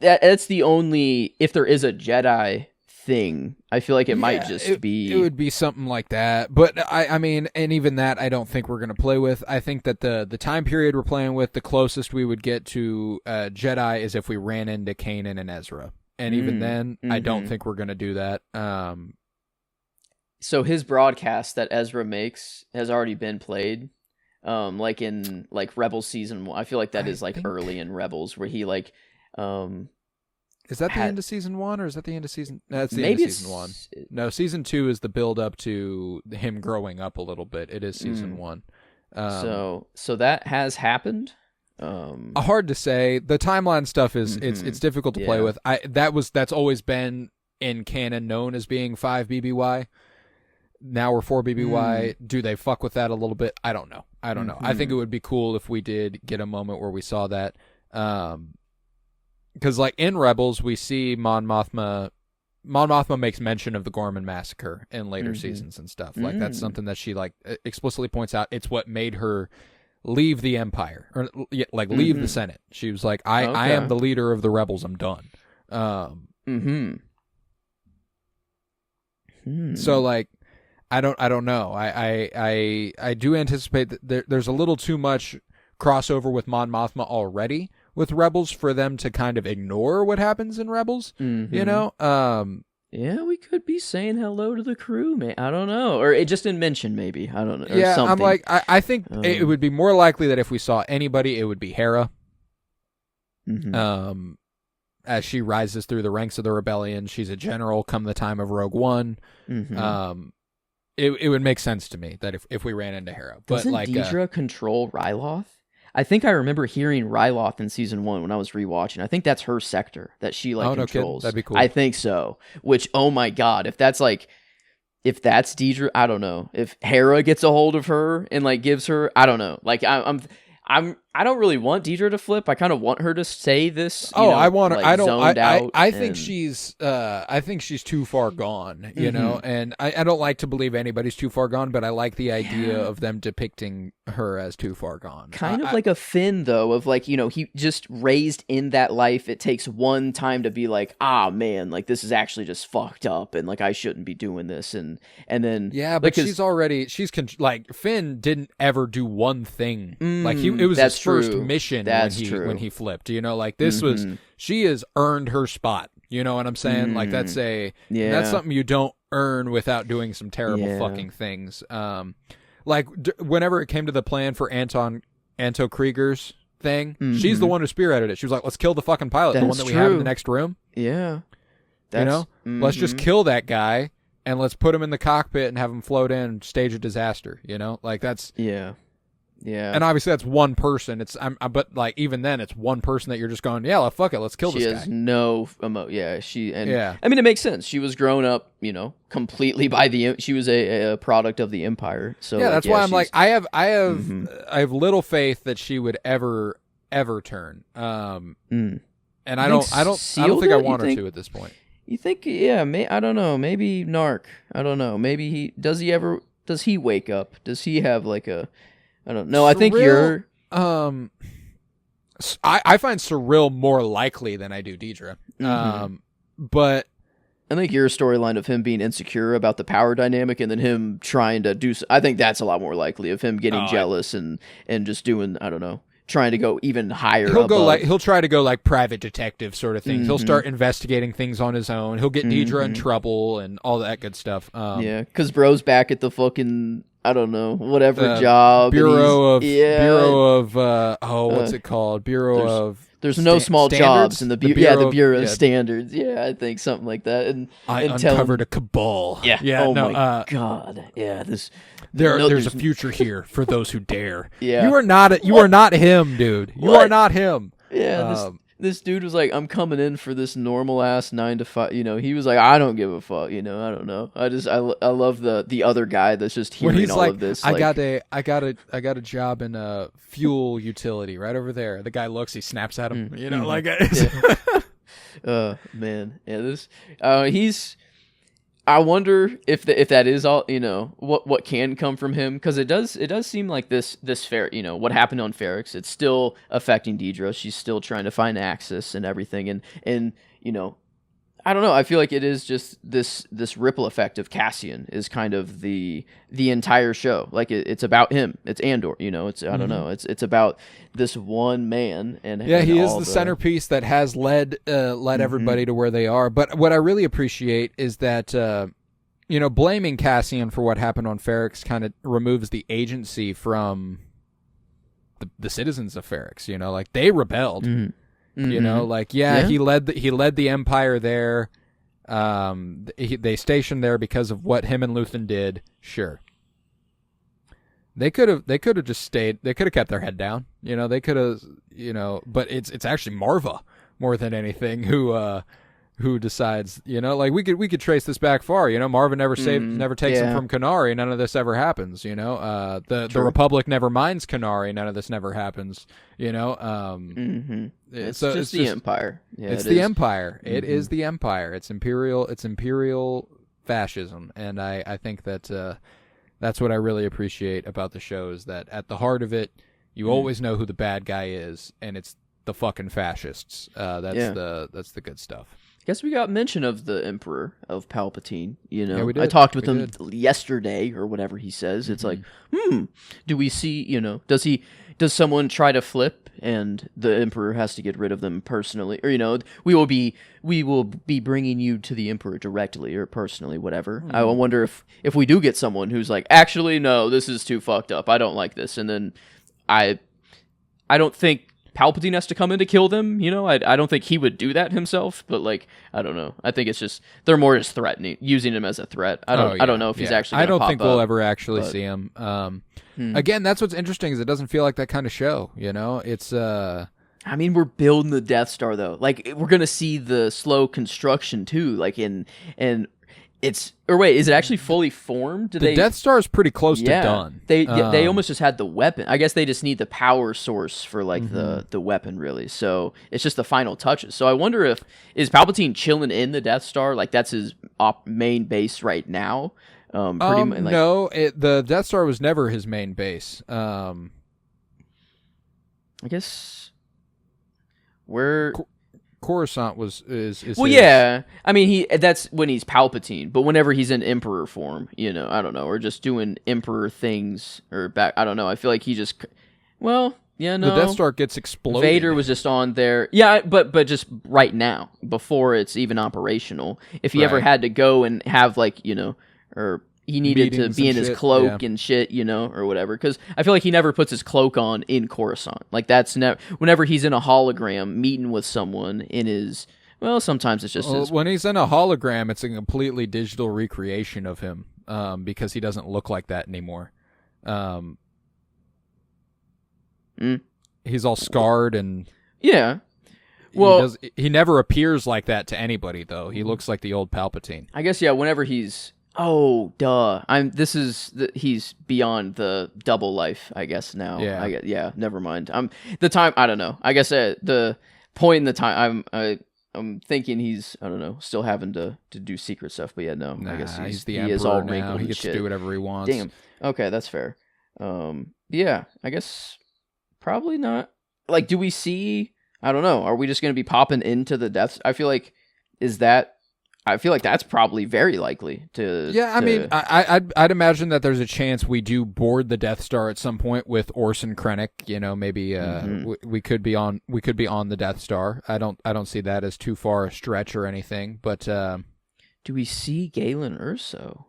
that's the only, if there is a Jedi thing, I feel like it might just be, it would be something like that. But I mean, and even that I don't think we're going to play with. I think that the time period we're playing with, the closest we would get to Jedi is if we ran into Kanan and Ezra, and even then I don't think we're going to do that. So his broadcast that Ezra makes has already been played, like in like Rebels season 1. I feel like that is like early in Rebels, where he like is that the end of season 1, or is that the end of season? No, that's the end of season 1. No, season 2 is the build up to him growing up a little bit. It is season 1. So that has happened. Hard to say. The timeline stuff is it's difficult to play with. That's always been in canon known as being 5 BBY. Now we're 4BBY. Do they fuck with that a little bit? I don't know. I think it would be cool if we did get a moment where we saw that. Because like in Rebels, we see Mon Mothma. Mon Mothma makes mention of the Gorman massacre in later seasons and stuff. Like that's something that she like explicitly points out. It's what made her leave the Empire, or like leave the Senate. She was like, I am the leader of the rebels. I'm done. So like, I don't know. I do anticipate that there's a little too much crossover with Mon Mothma already with Rebels for them to kind of ignore what happens in Rebels. You know? Yeah, we could be saying hello to the crew, man. I don't know. Or it just didn't mention, maybe. I don't know. Or something. I'm like, I think it would be more likely that if we saw anybody, it would be Hera. As she rises through the ranks of the rebellion. She's a general come the time of Rogue One. It would make sense to me that if we ran into Hera. But doesn't like, Deidre control Ryloth? I think I remember hearing Ryloth in season 1 when I was rewatching. I think that's her sector that she like controls. No, that'd be cool. I think so. Which, oh my god, if that's Deidre, I don't know. If Hera gets a hold of her and like gives her, I don't know. Like I don't really want Deidre to flip. I kind of want her to say this. I want her. Like, I think she's too far gone. You know, and I don't like to believe anybody's too far gone, but I like the idea of them depicting her as too far gone. Kind of like a Finn, though, of like, he just raised in that life. It takes one time to be like, man, like this is actually just fucked up, and like I shouldn't be doing this, and then but like Finn didn't ever do one thing. Like it was his first mission when he flipped. You know, like this was she has earned her spot. You know what I'm saying? Like that's something you don't earn without doing some terrible fucking things. Like whenever it came to the plan for Anto Krieger's thing, she's the one who spearheaded it. She was like, "Let's kill the fucking pilot, the one that we have in the next room." Yeah, let's just kill that guy and let's put him in the cockpit and have him float in and stage a disaster. You know, like that's Yeah, and obviously that's one person. But like even then, it's one person that you're just going, yeah, fuck it, let's kill this guy. She has no I mean, it makes sense. She was grown up, completely by she was a product of the Empire. So that's why I'm like, I have little faith that she would ever turn. And I don't think I want her to at this point. You think? Yeah, I don't know. Maybe Narc. I don't know. Maybe does he wake up? Does he have like a? I don't know. I think you're. I find Cyril more likely than I do Deidre. But I think your storyline of him being insecure about the power dynamic and then him trying to do. I think that's a lot more likely of him getting jealous and just doing. I don't know. Trying to go even higher. He'll try to go like private detective sort of thing. He'll start investigating things on his own. He'll get Deidre in trouble and all that good stuff. Because bro's back at the fucking. I don't know, whatever job. Bureau of what's it called? There's no small jobs in the Bureau of Standards. Yeah, I think something like that. And uncovered a cabal. Yeah. Oh my god. Yeah. There's a future here for those who dare. You are not him, dude. You are not him. Yeah. This dude was like, I'm coming in for this normal ass 9 to 5. He was like, I don't give a fuck. I don't know. I love the other guy that's just hearing all of this. I got a job in a fuel utility right over there. The guy looks, he snaps at him. Man, he's. I wonder if that is all, what can come from him, because it does seem like this what happened on Ferrix, it's still affecting Deidre. She's still trying to find access and everything, and I don't know. I feel like it is just this ripple effect of Cassian is kind of the entire show. Like it's about him. It's Andor. It's I don't know. It's about this one man and he is the centerpiece that has led everybody to where they are. But what I really appreciate is that blaming Cassian for what happened on Ferrix kind of removes the agency from the citizens of Ferrix. Like they rebelled. He led the Empire there. They stationed there because of what him and Luthen did. Sure. They could have just stayed. They could have kept their head down. They could have. But it's actually Marva more than anything who who decides, like we could trace this back far. Marvin never takes him from Canary. None of this ever happens. The Republic never minds Canary. None of this never happens. It's just the Empire. Yeah, it's the Empire. It is the Empire. It's imperial fascism, and I think that that's what I really appreciate about the show, is that at the heart of it, you always know who the bad guy is, and it's the fucking fascists. That's the good stuff. Guess we got mention of the Emperor of Palpatine. Yeah, we did. I talked with him yesterday or whatever he says. It's like, do we see? Does someone try to flip and the Emperor has to get rid of them personally, or we will be bringing you to the Emperor directly or personally, whatever. I wonder if we do get someone who's like, actually, no, this is too fucked up. I don't like this, and then I don't think Palpatine has to come in to kill them, I don't think he would do that himself, but I don't know. I think it's just they're more just threatening, using him as a threat. I don't know if he's actually. I don't think we'll ever actually see him. Again, that's what's interesting, is it doesn't feel like that kind of show. It's. I mean, we're building the Death Star though. We're gonna see the slow construction too. Is it actually fully formed? The Death Star is pretty close to done. They almost just had the weapon. I guess they just need the power source for the weapon, really. So it's just the final touches. So I wonder is Palpatine chilling in the Death Star? That's his main base right now. No, the Death Star was never his main base. I guess where. Coruscant is well, his. Yeah. I mean, that's when he's Palpatine, but whenever he's in Emperor form, I don't know, or just doing Emperor things or back, I don't know. I feel like he just, no. The Death Star gets exploded. Vader was just on there, yeah, but just right now, before it's even operational. If he ever had to go and have or he needed to be in his cloak and shit, or whatever. Because I feel like he never puts his cloak on in Coruscant. That's never. Whenever he's in a hologram meeting with someone in his. Well, sometimes it's just his. When he's in a hologram, it's a completely digital recreation of him, because he doesn't look like that anymore. He's all scarred and. Yeah. Well, he never appears like that to anybody, though. He looks like the old Palpatine. I guess whenever he's. Oh, duh! He's beyond the double life, I guess now. Yeah. Never mind. The time. I don't know. I guess the point in the time. I'm thinking he's. I don't know. Still having to do secret stuff, but no. I guess he's the Emperor is all now. He gets to do whatever he wants. Damn. Okay, that's fair. Yeah. I guess probably not. Do we see? I don't know. Are we just going to be popping into the deaths? I feel like that's probably very likely to. Yeah, I mean, I'd imagine that there's a chance we do board the Death Star at some point with Orson Krennic. Maybe we could be on the Death Star. I don't see that as too far a stretch or anything. But do we see Galen Erso?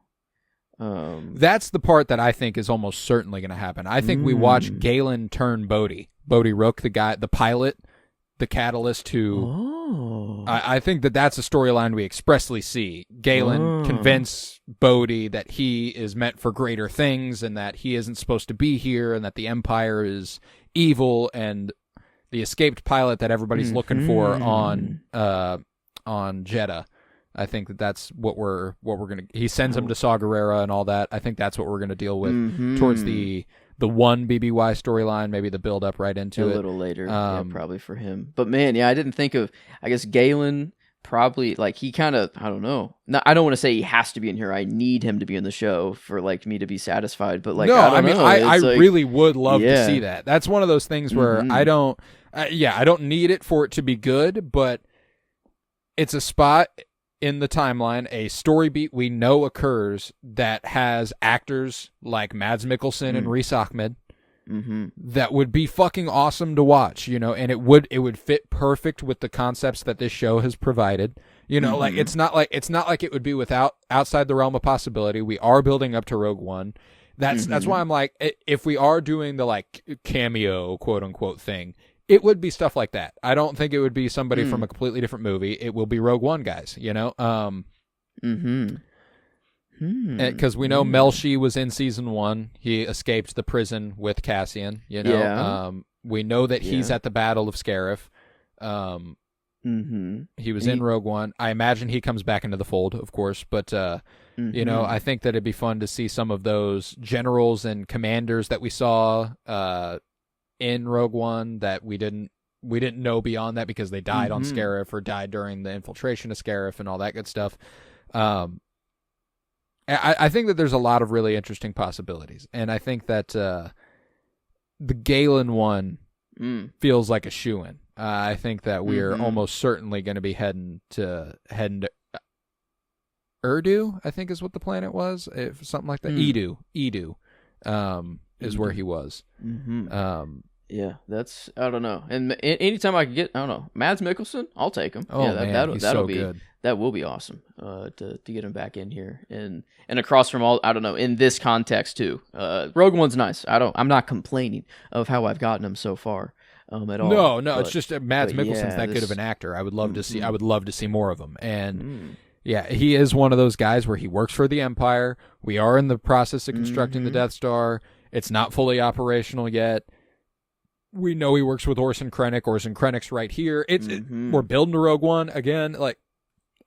That's the part that I think is almost certainly going to happen. I think we watch Galen turn Bodhi Rook, the pilot, the catalyst to. I think that's a storyline we expressly see. Galen convince Bodhi that he is meant for greater things and that he isn't supposed to be here and that the Empire is evil, and the escaped pilot that everybody's looking for on Jeddah. I think that's what we're gonna. He sends him to Saw Gerrera and all that. I think that's what we're gonna deal with towards the one BBY storyline, maybe the build up right into it a little later, probably for him. But man, I didn't think of. I guess Galen probably he kind of. I don't know. No, I don't want to say he has to be in here. I need him to be in the show for me to be satisfied. But no, I really would love to see that. That's one of those things where I don't. I don't need it for it to be good, but it's a spot in the timeline, a story beat we know occurs that has actors like Mads Mikkelsen and Rhys Ahmed that would be fucking awesome to watch, and it would fit perfect with the concepts that this show has provided. It's not like it would be outside the realm of possibility. We are building up to Rogue One. That's why I'm like, if we are doing the cameo quote unquote thing, it would be stuff like that. I don't think it would be somebody from a completely different movie. It will be Rogue One guys, because we know Melshi was in season 1. He escaped the prison with Cassian. We know that he's at the Battle of Scarif. He was in Rogue One. I imagine he comes back into the fold, of course, but you know, I think that it'd be fun to see some of those generals and commanders that we saw in Rogue One that we didn't know beyond that because they died on Scarif or died during the infiltration of Scarif and all that good stuff. I think that there's a lot of really interesting possibilities, and I think that the Galen one feels like a shoo-in. I think that we're almost certainly going to be heading to Urdu, I think is what the planet was, if something like that. Edu, is where he was. Yeah, that's, I don't know. And anytime I can get, I don't know, Mads Mikkelsen, I'll take him. Oh, yeah, man, he's so good. That will be awesome to get him back in here and across from all, I don't know, in this context too. Rogue One's nice. I'm not complaining of how I've gotten him so far at all. No, it's just Mads Mikkelsen's that good of an actor. I would love to see. I would love to see more of him. And yeah, he is one of those guys where he works for the Empire. We are in the process of constructing the Death Star. It's not fully operational yet. We know he works with Orson Krennic. Orson Krennic's right here. We're building a Rogue One again. Like,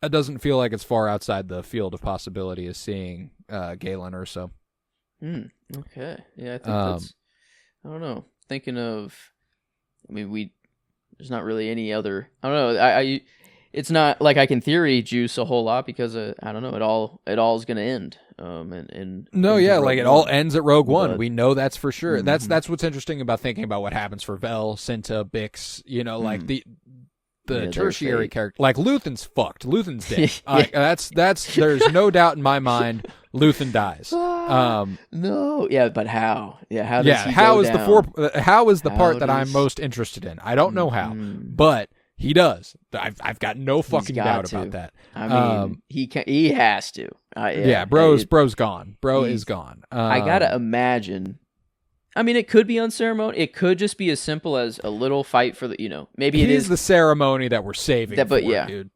it doesn't feel like it's far outside the field of possibility of seeing Galen or so. Okay. Yeah, I think that's, I don't know. Thinking of, I mean, there's not really any other, I don't know. It's not like I can theory juice a whole lot because I don't know. It all is going to end. It all ends at Rogue One. We know that's for sure. That's what's interesting about thinking about what happens for Vel, Cinta, Bix. You know, like the tertiary character, like Luthen's fucked. Luthen's dead. That's there's no doubt in my mind. Luthen dies. No, yeah, but how? Yeah, how? How is the part that I'm most interested in? I don't know how, but he does. I've got no fucking doubt about that. I mean, he has to. Bro's gone. Bro is gone. I gotta imagine. I mean, it could be unceremonious. It could just be as simple as a little fight for the, maybe it is the ceremony that we're saving. Dude.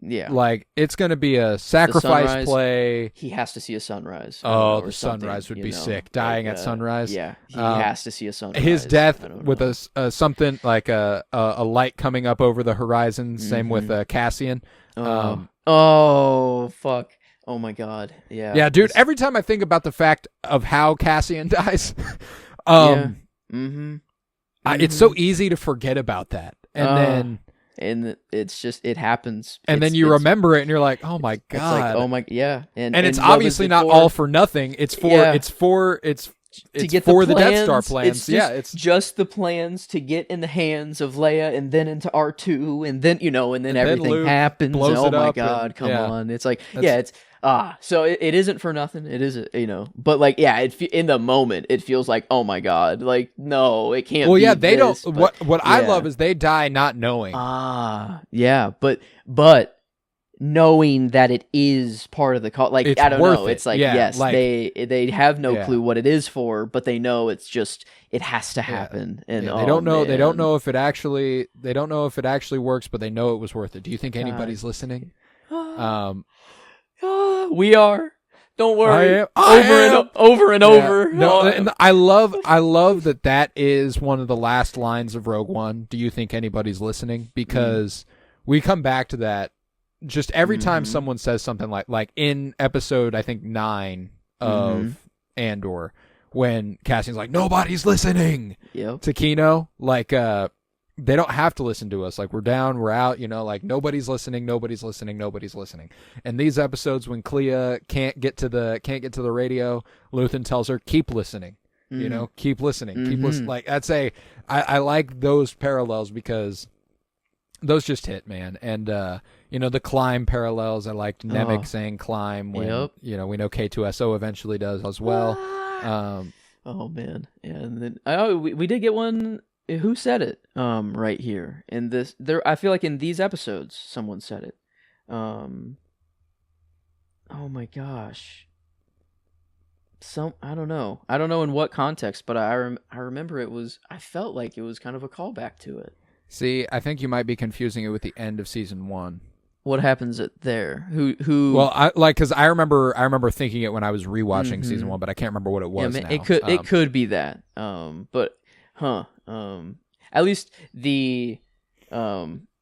Like it's gonna be a sacrifice play. He has to see a sunrise. The sunrise would be sick. Dying at sunrise. Yeah, he has to see a sunrise. His death with something like a light coming up over the horizon. Same with Cassian. Oh fuck. Oh my god. Yeah. Yeah, dude, every time I think about the fact of how Cassian dies, it's so easy to forget about that. And it's just, it happens. And then you remember it and you're like, "Oh my god." It's like, oh my, yeah. And it's obviously not all for nothing. It's for to get the Death Star plans. It's just the plans to get in the hands of Leia and then into R2 and then everything Luke happens. Blows oh it my up god, come on. It's like, so it isn't for nothing. It is, but like, in the moment it feels like, oh my god, like, no, it can't be. Well, yeah, they this, don't, but, what I love is they die not knowing. But knowing that it is part of the call, like, it's I don't know, it. it's like, they have no clue what it is for, but they know it's just, it has to happen. And they don't know. They don't know if it actually. They don't know if it actually works, but they know it was worth it. Do you think anybody's listening? We are. Don't worry. Over and over. No, and I love that is one of the last lines of Rogue One. Do you think anybody's listening? Because we come back to that just every time someone says something like in episode, I think 9 of Andor, when Cassian's like, nobody's listening to Kino, like, they don't have to listen to us. Like, we're down, we're out, like, nobody's listening. And these episodes when Clea can't get to the radio, Luthen tells her, keep listening, keep listening, keep listening. Like, I like those parallels because those just hit, man. And, the climb parallels, I liked Nemik saying climb when, we know K2SO eventually does as well. Oh man. Yeah. And then, we did get one. Who said it? Right here in this, I feel like in these episodes, someone said it. Oh my gosh. I don't know in what context, but I remember I felt like it was kind of a callback to it. See, I think you might be confusing it with the end of season 1. What happens there? Who? Well, because I remember thinking it when I was rewatching season 1, but I can't remember what it was. Yeah, now. It could be that. But at least the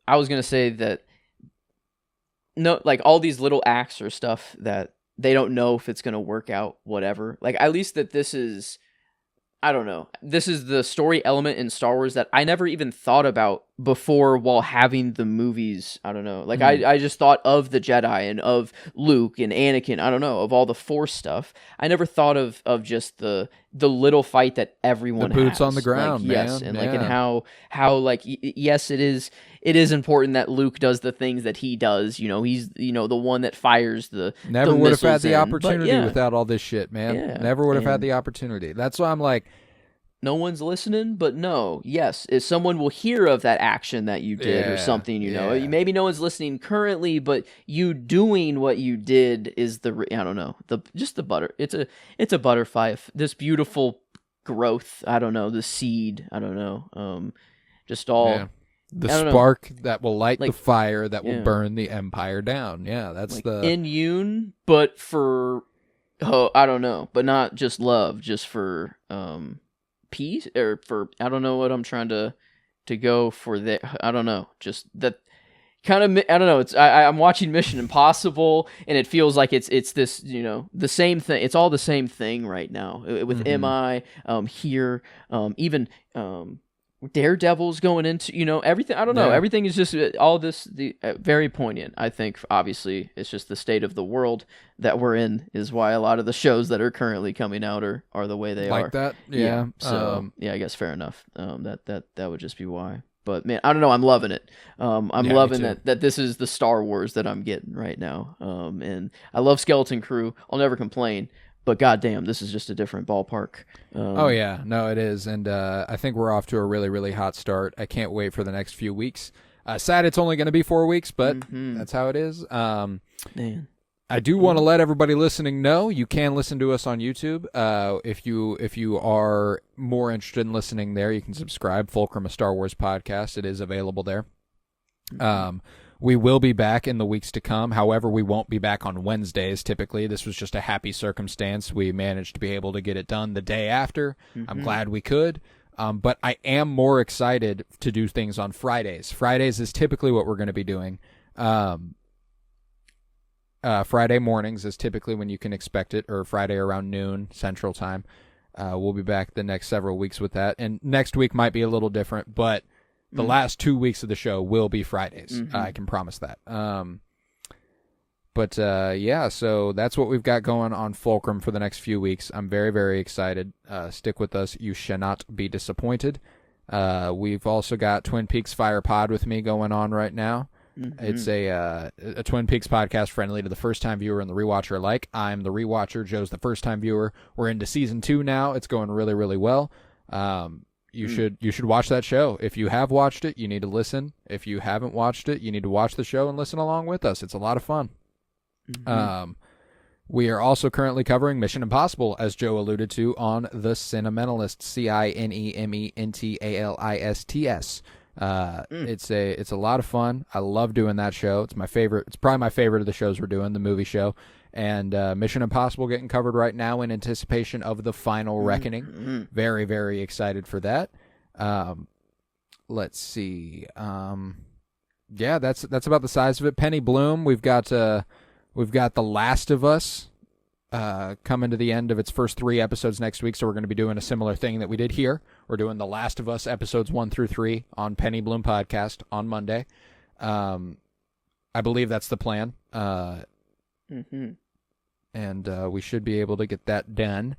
I was gonna say that no, like all these little acts or stuff that they don't know if it's gonna work out, whatever. Like at least that this is, I don't know. This is the story element in Star Wars that I never even thought about before while having the movies. I don't know. Like I just thought of the Jedi and of Luke and Anakin. I don't know, of all the Force stuff. I never thought of just the little fight that everyone The boots has. on the ground, like, yes, man. and like and how like yes, it is important that Luke does the things that he does. You know, he's the one that fires the Never the would have had missiles the in. opportunity But, yeah, without all this shit, man. Yeah, Never would have had and- the opportunity. That's why I'm like, no one's listening, but no, yes, if someone will hear of that action that you did or Yeah, something, yeah. maybe no one's listening currently, but you doing what you did is I don't know, the butter. It's a butterfly, this beautiful growth. I don't know, the seed. I don't know, just all. yeah. The I don't know. spark that will light the Like, fire that will yeah. burn the Empire down. Yeah, that's Like the in Yoon, but for I don't know, but not just love, just for peace or for I don't know what I'm trying to go for there. I don't know, just that kind of I don't know. It's I'm watching Mission Impossible and it feels like it's this the same thing. It's all the same thing right now with MI here even Daredevil's going into everything. I don't know. Yeah. Everything is just all this very poignant. I think obviously it's just the state of the world that we're in is why a lot of the shows that are currently coming out are the way they like are. that. Yeah. So yeah, I guess fair enough. That would just be why. But man, I don't know. I'm loving it. I'm Yeah, me loving too. that this is the Star Wars that I'm getting right now. And I love Skeleton Crew. I'll never complain. But goddamn, this is just a different ballpark. Oh yeah, no, it is, and I think we're off to a really, really hot start. I can't wait for the next few weeks. Sad it's only going to be 4 weeks, but that's how it is. Man. I do want to let everybody listening know you can listen to us on YouTube. If you are more interested in listening there, you can subscribe. Fulcrum, a Star Wars podcast. It is available there. We will be back in the weeks to come. However, we won't be back on Wednesdays typically. This was just a happy circumstance. We managed to be able to get it done the day after. I'm glad we could. But I am more excited to do things on Fridays. Fridays is typically what we're going to be doing. Friday mornings is typically when you can expect it, or Friday around noon Central Time. We'll be back the next several weeks with that. And next week might be a little different, but the last 2 weeks of the show will be Fridays. I can promise that. But yeah, so that's what we've got going on Fulcrum for the next few weeks. I'm very, very excited. Stick with us. You shall not be disappointed. We've also got Twin Peaks Fire Pod with me going on right now. It's a Twin Peaks podcast friendly to the first-time viewer and the rewatcher alike. I'm the rewatcher. Joe's the first-time viewer. We're into season 2 now. It's going really, really well. You should watch that show. If you have watched it, you need to listen. If you haven't watched it, you need to watch the show and listen along with us. It's a lot of fun. We are also currently covering Mission Impossible, as Joe alluded to, on The Cinementalists, Cinementalists. It's a lot of fun. I love doing that show. It's my favorite. It's probably my favorite of the shows we're doing, the movie show. And Mission Impossible getting covered right now in anticipation of the final reckoning. Very, very excited for that. Let's see. Yeah, that's about the size of it. Penny Bloom. We've got The Last of Us coming to the end of its first 3 episodes next week, so we're going to be doing a similar thing that we did here. We're doing The Last of Us episodes 1 through 3 on Penny Bloom Podcast on Monday. I believe that's the plan. And we should be able to get that done.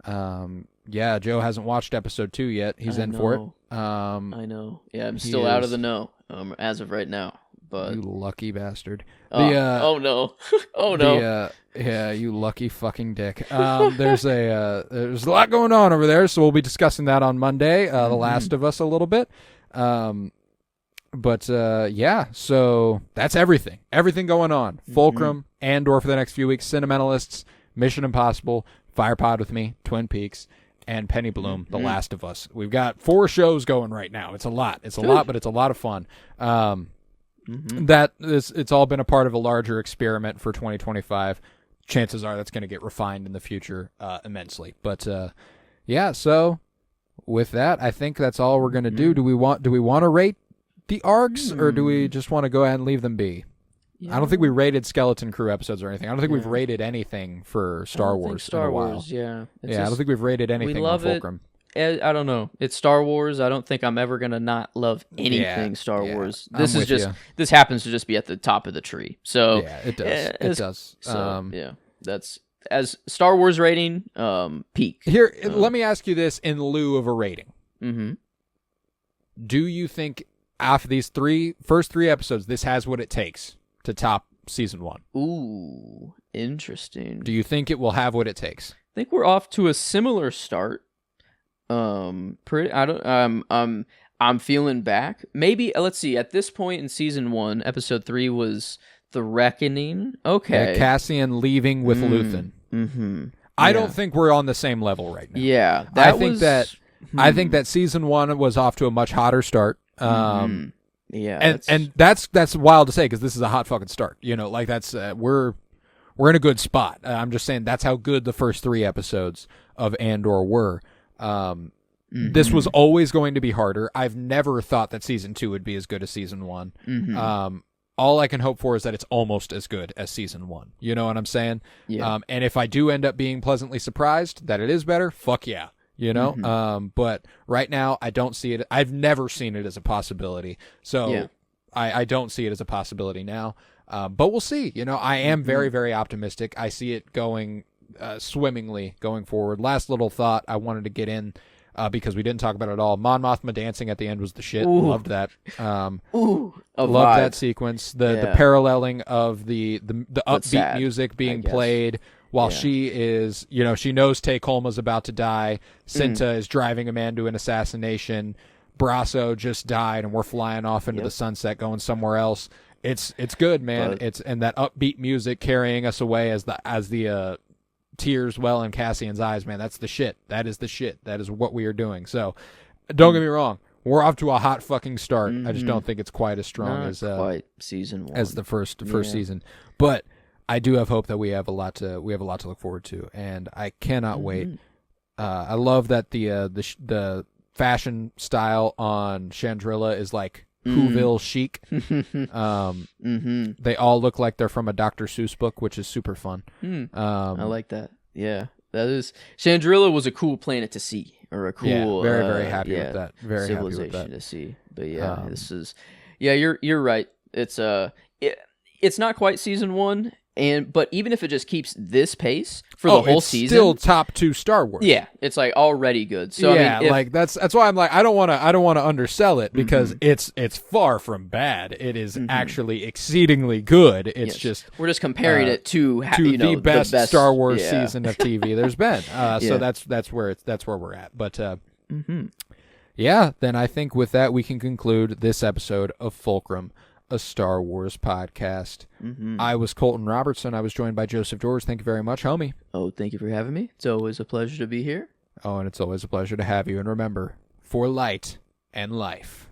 Yeah, Joe hasn't watched episode 2 yet. He's in for it. I know. Yeah, I'm still out of the know as of right now. But you lucky bastard. oh no. Oh no. Yeah, you lucky fucking dick. There's a lot going on over there, so we'll be discussing that on Monday. The Last of Us a little bit. But yeah, so that's everything. Everything going on. Fulcrum, Andor for the next few weeks, Cinementalists, Mission Impossible, Firepod with me, Twin Peaks, and Penny Bloom, The Last of Us. We've got 4 shows going right now. It's a lot. It's a lot, but it's a lot of fun. It's all been a part of a larger experiment for 2025. Chances are that's going to get refined in the future immensely. But yeah, so with that, I think that's all we're going to do. Do we want to rate the arcs, or do we just want to go ahead and leave them be? I don't think we rated Skeleton Crew episodes or anything. I don't think we've rated anything for Star Wars in a while. Yeah. I don't think we've rated anything on Fulcrum. I don't know. It's Star Wars. I don't think I'm ever gonna not love anything Star Wars. This is just this happens to just be at the top of the tree. So yeah, it does. It does. So, that's as Star Wars rating. Peak. Here, let me ask you this in lieu of a rating. Mm-hmm. Do you think after these first three episodes, this has what it takes to top season 1? Ooh, interesting. Do you think it will have what it takes? I think we're off to a similar start. I'm feeling back. Maybe let's see. At this point in season 1, episode 3 was The Reckoning. Okay, yeah, Cassian leaving with Luthen. Mm-hmm. I don't think we're on the same level right now. Yeah, I think that season 1 was off to a much hotter start. Yeah, and that's wild to say because this is a hot fucking start. You know, like that's we're in a good spot. I'm just saying that's how good the first 3 episodes of Andor were. This was always going to be harder. I've never thought that season 2 would be as good as season 1. All I can hope for is that it's almost as good as season 1. You know what I'm saying? Yeah. And if I do end up being pleasantly surprised that it is better, fuck yeah. You know? But right now, I don't see it. I've never seen it as a possibility. So I don't see it as a possibility now. But we'll see. You know, I am very, very optimistic. I see it going swimmingly going forward. Last little thought I wanted to get in because we didn't talk about it at all. Mon Mothma dancing at the end was the shit. Loved that. Loved that sequence. The paralleling of the upbeat music being played while she is, you know, she knows Tay Kolma's about to die. Cinta is driving a man to an assassination. Brasso just died, and we're flying off into the sunset, going somewhere else. It's good, man. And that upbeat music carrying us away as the tears well in Cassian's eyes, man. That's the shit. That is the shit. That is what we are doing. So, don't get me wrong. We're off to a hot fucking start. I just don't think it's quite as strong as season 1 as the first season. But I do have hope that we have a lot to look forward to, and I cannot wait. I love that the fashion style on Chandrilla is like Whoville chic. They all look like they're from a Dr. Seuss book, which is super fun. I like that. Yeah, that is. Chandrilla was a cool planet to see, or a cool. Very very happy with that. Very civilization happy with that. to see. But yeah, this is. Yeah, you're right. It's it's not quite season 1. But even if it just keeps this pace for the whole season, still top 2 Star Wars. Yeah, it's like already good. So yeah, I mean, like that's why I'm like I don't want to undersell it because it's far from bad. It is actually exceedingly good. It's just we're just comparing it to the best Star Wars season of TV there's been. So that's where we're at. But yeah, then I think with that we can conclude this episode of Fulcrum, a Star Wars podcast. I was Colton Robertson. I was joined by Joseph George. Thank you very much, homie. Oh, thank you for having me. It's always a pleasure to be here. Oh, and it's always a pleasure to have you. And remember, for light and life.